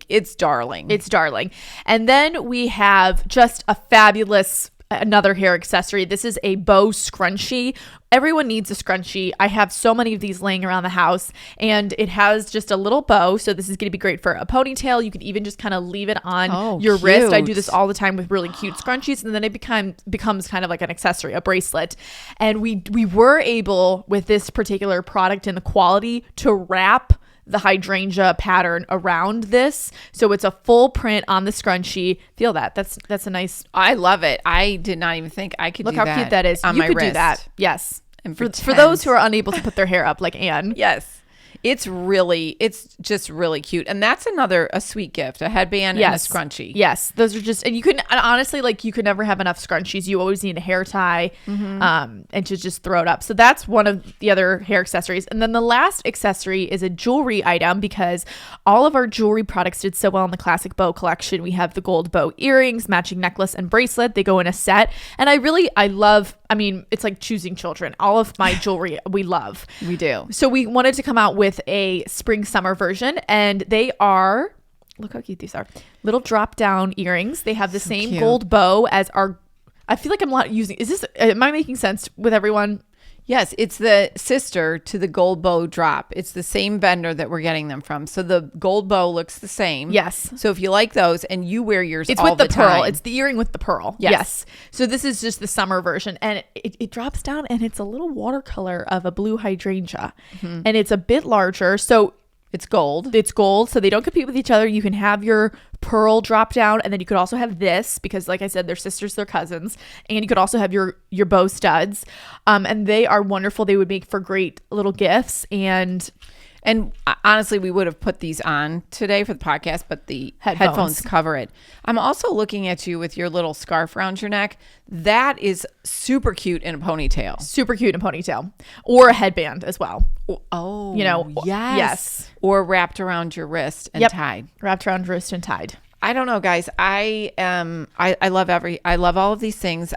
it's darling. It's darling. And then we have just a fabulous another hair accessory. This is a bow scrunchie. Everyone needs a scrunchie. I have so many of these laying around the house, and it has just a little bow. So this is going to be great for a ponytail. You could even just kind of leave it on your wrist. I do this all the time with really cute scrunchies, and then it becomes kind of like an accessory, a bracelet. And we were able, with this particular product and the quality, to wrap the hydrangea pattern around this, so it's a full print on the scrunchie. Feel that? That's a nice. I love it. I did not even think I could. Look do how that cute that is. on You my could wrist. do that. Yes. And for those who are unable to put their hair up, like Anne. Yes. It's just really cute. And that's a sweet gift, a headband and a scrunchie. Yes. Those are just, and you can honestly, like, you could never have enough scrunchies. You always need a hair tie and to just throw it up. So that's one of the other hair accessories. And then the last accessory is a jewelry item, because all of our jewelry products did so well in the classic bow collection. We have the gold bow earrings, matching necklace and bracelet. They go in a set. And I love, I mean, it's like choosing children. All of my jewelry we love. We do. So we wanted to come out with a spring summer version, and they are, look how cute these are, little drop down earrings. They have the same cute gold bow as our, I feel like I'm not using, am I making sense with everyone? Yes, it's the sister to the gold bow drop. It's the same vendor that we're getting them from. So the gold bow looks the same. Yes. So if you like those, and you wear yours It's all with the pearl. time. It's the earring with the pearl. Yes. So this is just the summer version, and it drops down, and it's a little watercolor of a blue hydrangea, and it's a bit larger. So It's gold. It's gold, so they don't compete with each other. You can have your pearl drop down, and then you could also have this, because like I said, they're sisters, they're cousins. And you could also have your bow studs. And they are wonderful. They would make for great little gifts. And honestly, we would have put these on today for the podcast, but the headphones cover it. I'm also looking at you with your little scarf around your neck. That is super cute in a ponytail. Super cute in a ponytail. Or a headband as well. Oh, yes. Yes. Or wrapped around your wrist and tied. Wrapped around your wrist and tied. I don't know, guys. I love all of these things.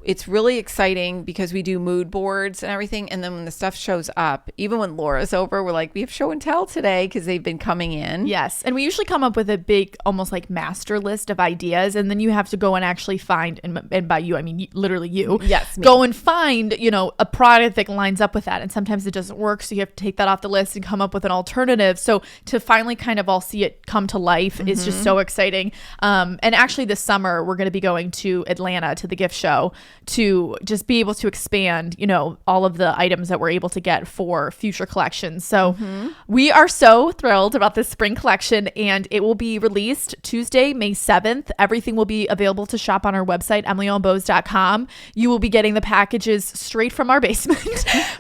It's really exciting because we do mood boards and everything. And then when the stuff shows up, even when Laura's over, we're like, we have show and tell today because they've been coming in. Yes. And we usually come up with a big, almost like master list of ideas. And then you have to go and actually find, and by you, I mean literally you. Yes. Me. Go and find, a product that lines up with that. And sometimes it doesn't work. So you have to take that off the list and come up with an alternative. So to finally kind of all see it come to life is just so exciting. And actually this summer, we're going to be going to Atlanta to the gift show to just be able to expand, all of the items that we're able to get for future collections. So we are so thrilled about this spring collection, and it will be released Tuesday, May 7th. Everything will be available to shop on our website, emilyOandbows.com. You will be getting the packages straight from our basement.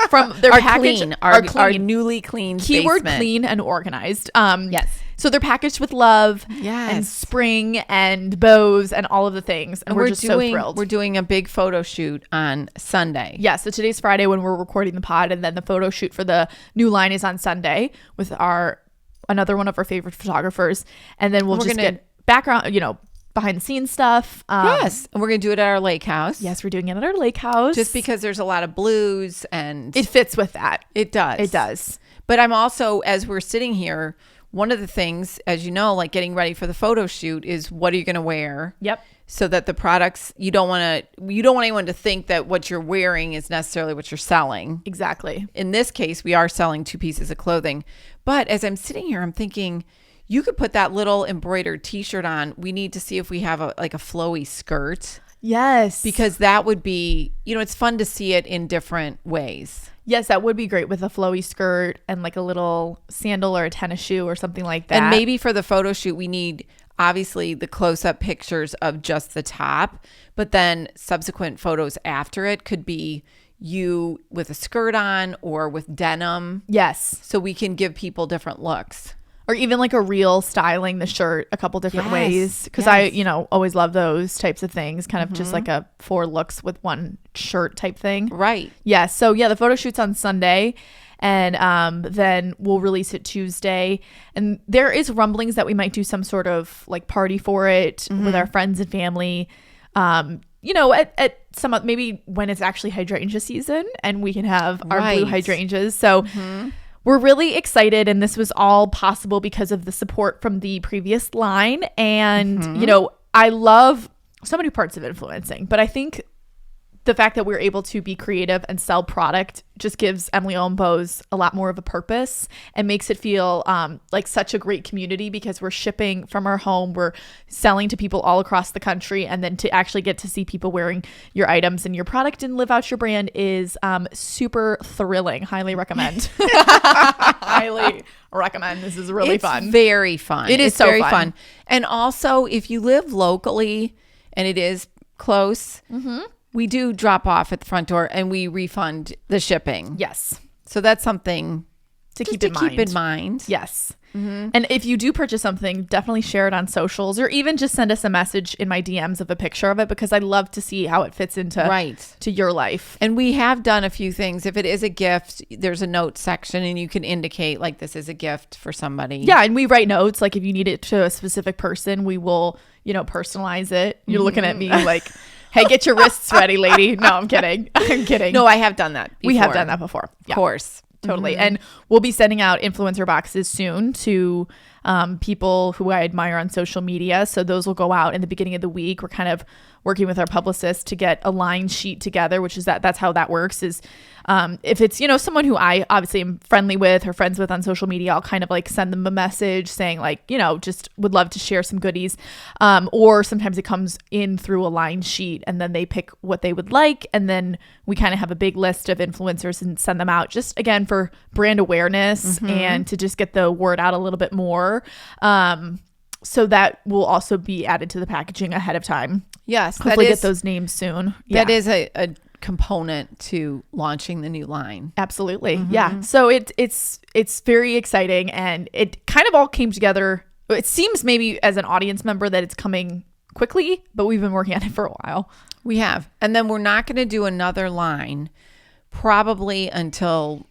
From their our newly cleaned keyword basement. Clean and organized. Yes. So they're packaged with love and spring and bows and all of the things. And we're just so thrilled. We're doing a big photo shoot on Sunday. Yeah. So today's Friday when we're recording the pod, and then the photo shoot for the new line is on Sunday with another one of our favorite photographers. And then we're just get background, behind the scenes stuff. Yes. And we're going to do it at our lake house. Yes, we're doing it at our lake house. Just because there's a lot of blues and it fits with that. It does. It does. But I'm also, as we're sitting here, one of the things, as you know, like getting ready for the photo shoot is what are you going to wear? Yep. So that the products, you don't want anyone to think that what you're wearing is necessarily what you're selling. Exactly. In this case, we are selling 2 pieces of clothing. But as I'm sitting here, I'm thinking you could put that little embroidered t-shirt on. We need to see if we have a flowy skirt. Yes. Because that would be, it's fun to see it in different ways. Yes, that would be great with a flowy skirt and like a little sandal or a tennis shoe or something like that. And maybe for the photo shoot, we need obviously the close-up pictures of just the top, but then subsequent photos after it could be you with a skirt on or with denim. Yes. So we can give people different looks. Or even like a reel styling the shirt a couple different ways. Because I, always love those types of things. Kind of just like a 4 looks with one shirt type thing. Right. Yeah. So yeah, the photo shoot's on Sunday. And then we'll release it Tuesday. And there is rumblings that we might do some sort of like party for it with our friends and family. At some, maybe when it's actually hydrangea season and we can have our blue hydrangeas. So we're really excited, and this was all possible because of the support from the previous line. And, I love so many parts of influencing, but I think the fact that we're able to be creative and sell product just gives emilyOandbows a lot more of a purpose and makes it feel like such a great community, because we're shipping from our home, we're selling to people all across the country, and then to actually get to see people wearing your items and your product and live out your brand is super thrilling. Highly recommend. Highly recommend. This is really fun. Very fun. It is it's so very fun. And also, if you live locally and it is close, we do drop off at the front door and we refund the shipping. Yes. So that's something To just keep in mind. Yes. And if you do purchase something, definitely share it on socials, or even just send us a message in my DMs of a picture of it, because I love to see how it fits into to your life. And we have done a few things. If it is a gift, there's a note section and you can indicate like this is a gift for somebody. Yeah. And we write notes. Like if you need it to a specific person, we will, personalize it. You're looking at me like, hey, get your wrists ready, lady. No, I'm kidding. I'm kidding. No, I have done that before. We have done that before. Of course. Totally. And we'll be sending out influencer boxes soon to people who I admire on social media. So those will go out in the beginning of the week. We're kind of working with our publicist to get a line sheet together, which is that's how that works is if it's, someone who I obviously am friendly with or friends with on social media, I'll kind of like send them a message saying like, just would love to share some goodies. Or sometimes it comes in through a line sheet and then they pick what they would like. And then we kind of have a big list of influencers and send them out just again for brand awareness and to just get the word out a little bit more. So that will also be added to the packaging ahead of time. Yes. Hopefully get those names soon. That is a component to launching the new line. Absolutely. Yeah. So it's very exciting, and it kind of all came together. It seems maybe as an audience member that it's coming quickly, but we've been working on it for a while. We have. And then we're not going to do another line probably until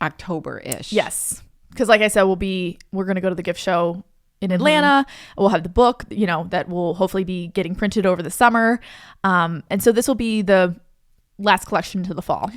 October-ish. Yes. Because like I said, we're going to go to the gift show in Atlanta. We'll have the book, that will hopefully be getting printed over the summer. And so this will be the last collection to the fall.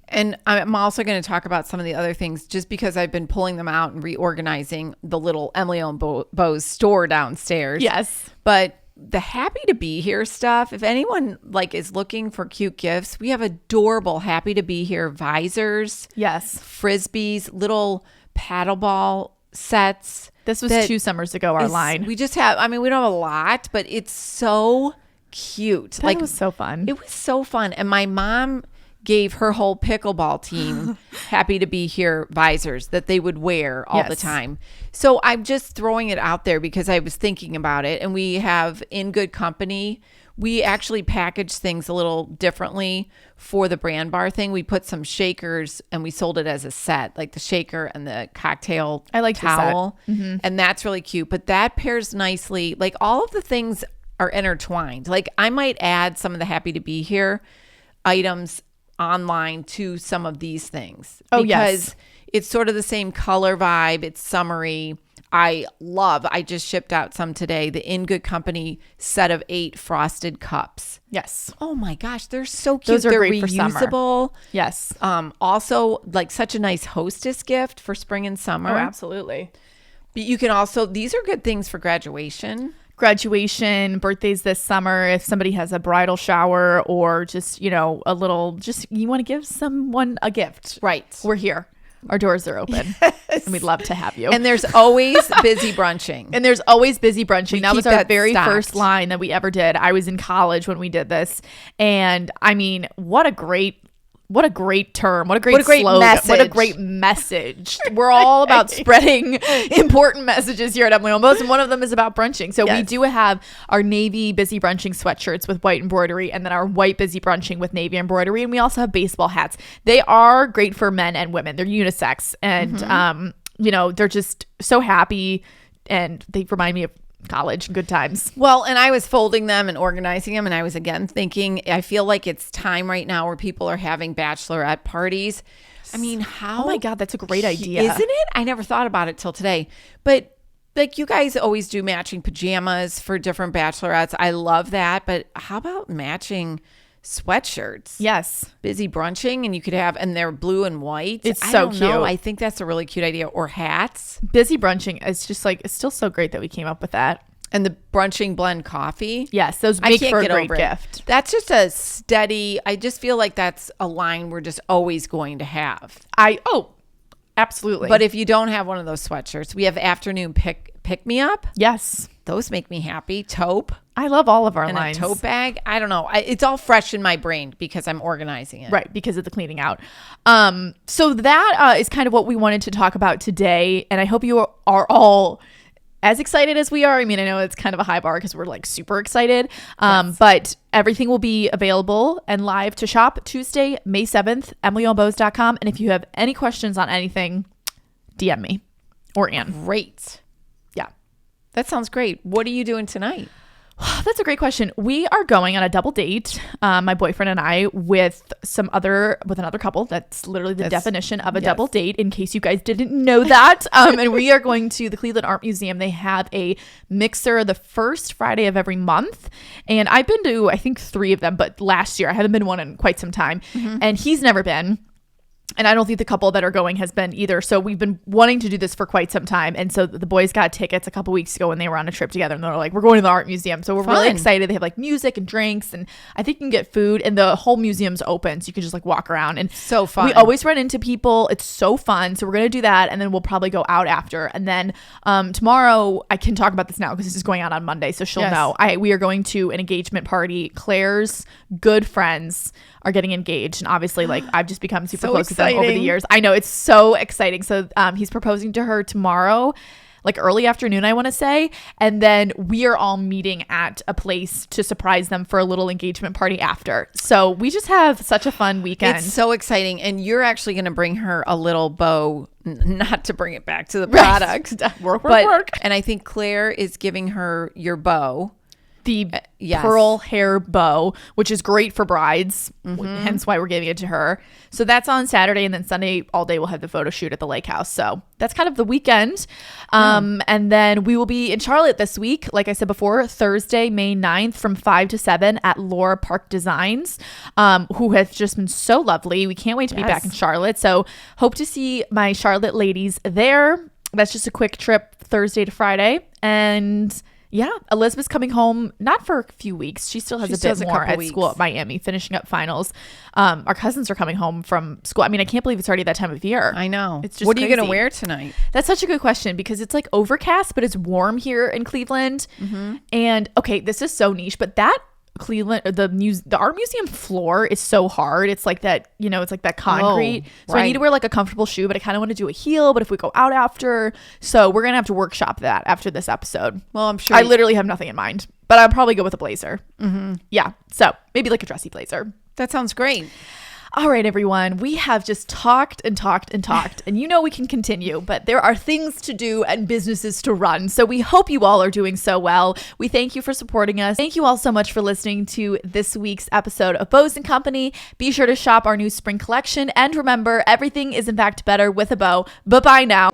And I'm also going to talk about some of the other things just because I've been pulling them out and reorganizing the little emilyOandbows store downstairs. Yes. But the happy to be here stuff, if anyone is looking for cute gifts, we have adorable happy to be here visors. Yes. Frisbees, little paddleball sets. This was 2 summers ago, our line. We just have, we don't have a lot, but it's so cute. That was so fun. It was so fun. And my mom gave her whole pickleball team happy to be here visors that they would wear all the time. So I'm just throwing it out there because I was thinking about it. And we have In Good Company. We actually package things a little differently for the brand bar thing. We put some shakers and we sold it as a set, like the shaker and the cocktail towel. And that's really cute. But that pairs nicely. Like all of the things are intertwined. Like I might add some of the happy to be here items online to some of these things. Because it's sort of the same color vibe. It's summery. I just shipped out some today, the In Good Company set of 8 frosted cups. Yes. Oh my gosh, they're so cute. Those are great for summer. Reusable. Yes. Also such a nice hostess gift for spring and summer. Oh, absolutely. But you can also, these are good things for graduation, birthdays this summer. If somebody has a bridal shower or just, you want to give someone a gift. Right. We're here. Our doors are open. And we'd love to have you. And there's always busy brunching. That was our very first line that we ever did. I was in college when we did this. And what a great term. What a great slogan. Message. What a great message. We're all about spreading important messages here at emilyOandbows, and one of them is about brunching. So we do have our navy busy brunching sweatshirts with white embroidery, and then our white busy brunching with navy embroidery, and we also have baseball hats. They are great for men and women. They're unisex, and they're just so happy, and they remind me of college and good times. Well, and I was folding them and organizing them, and I was again thinking, I feel like it's time right now where people are having bachelorette parties. How? Oh my God, that's a great idea. Isn't it? I never thought about it till today. But you guys always do matching pajamas for different bachelorettes. I love that. But how about matching sweatshirts? Yes. Busy brunching, and you could have, and they're blue and white. It's so cute. I think that's a really cute idea. Or hats. Busy brunching is just it's still so great that we came up with that. And the brunching blend coffee. Yes, those I make can't for a get great over it. gift. That's just a steady, I just feel like that's a line we're just always going to have. Absolutely. But if you don't have one of those sweatshirts, we have afternoon pick me up. yes, Those make me happy. Taupe I love all of our and lines. a tote bag. I don't know. It's all fresh in my brain because I'm organizing it. Right, because of the cleaning out. So that is kind of what we wanted to talk about today. And I hope you are all as excited as we are. I mean, I know it's kind of a high bar because we're like super excited. But everything will be available and live to shop Tuesday, May 7th, emilyOandbows.com. And if you have any questions on anything, DM me or Ann. Great. Yeah. That sounds great. What are you doing tonight? That's a great question. We are going on a double date, my boyfriend and I, with another couple. That's literally the definition of a double date, in case you guys didn't know that. And we are going to the Cleveland Art Museum. They have a mixer the first Friday of every month. And I've been to, I think, 3 of them, but last year I haven't been one in quite some time. And he's never been. And I don't think the couple that are going has been either. So we've been wanting to do this for quite some time. And so the boys got tickets a couple weeks ago when they were on a trip together. And they're like, we're going to the art museum. So we're really excited. They have like music and drinks. And I think you can get food. And the whole museum's open. So you can just like walk around. And so fun. We always run into people. It's so fun. So we're going to do that. And then we'll probably go out after. And then tomorrow, I can talk about this now because this is going on Monday. So she'll know. We are going to an engagement party. Claire's good friends are getting engaged, and obviously like I've just become super close with them over the years. I know, it's so exciting. So he's proposing to her tomorrow, like early afternoon, I want to say, and then we are all meeting at a place to surprise them for a little engagement party after. So we just have such a fun weekend. It's so exciting. And you're actually going to bring her a little bow, not to bring it back to the product. work. And I think Claire is giving her your bow. The pearl hair bow, which is great for brides, hence why we're giving it to her. So that's on Saturday, and then Sunday all day we'll have the photo shoot at the lake house. So that's kind of the weekend. And then we will be in Charlotte this week, like I said before, Thursday, May 9th from 5 to 7 at Laura Park Designs, who has just been so lovely. We can't wait to be back in Charlotte. So hope to see my Charlotte ladies there. That's just a quick trip Thursday to Friday. And yeah, Elizabeth's coming home, not for a few weeks. She still has a bit more at school at Miami, finishing up finals. Our cousins are coming home from school. I mean, I can't believe it's already that time of year. I know. It's just What are you crazy. going to wear tonight? That's such a good question because it's like overcast, but it's warm here in Cleveland. And okay, this is so niche, but that Cleveland, the art museum floor is so hard. It's like that, it's like that concrete. So I need to wear like a comfortable shoe, but I kind of want to do a heel. But if we go out after, so we're gonna have to workshop that after this episode. Well, I'm sure I literally have nothing in mind, but I'll probably go with a blazer. Yeah, so maybe like a dressy blazer. That sounds great. All right, everyone, we have just talked and talked and talked, and we can continue, but there are things to do and businesses to run. So we hope you all are doing so well. We thank you for supporting us. Thank you all so much for listening to this week's episode of Bows & Company. Be sure to shop our new spring collection. And remember, everything is in fact better with a bow. Bye-bye now.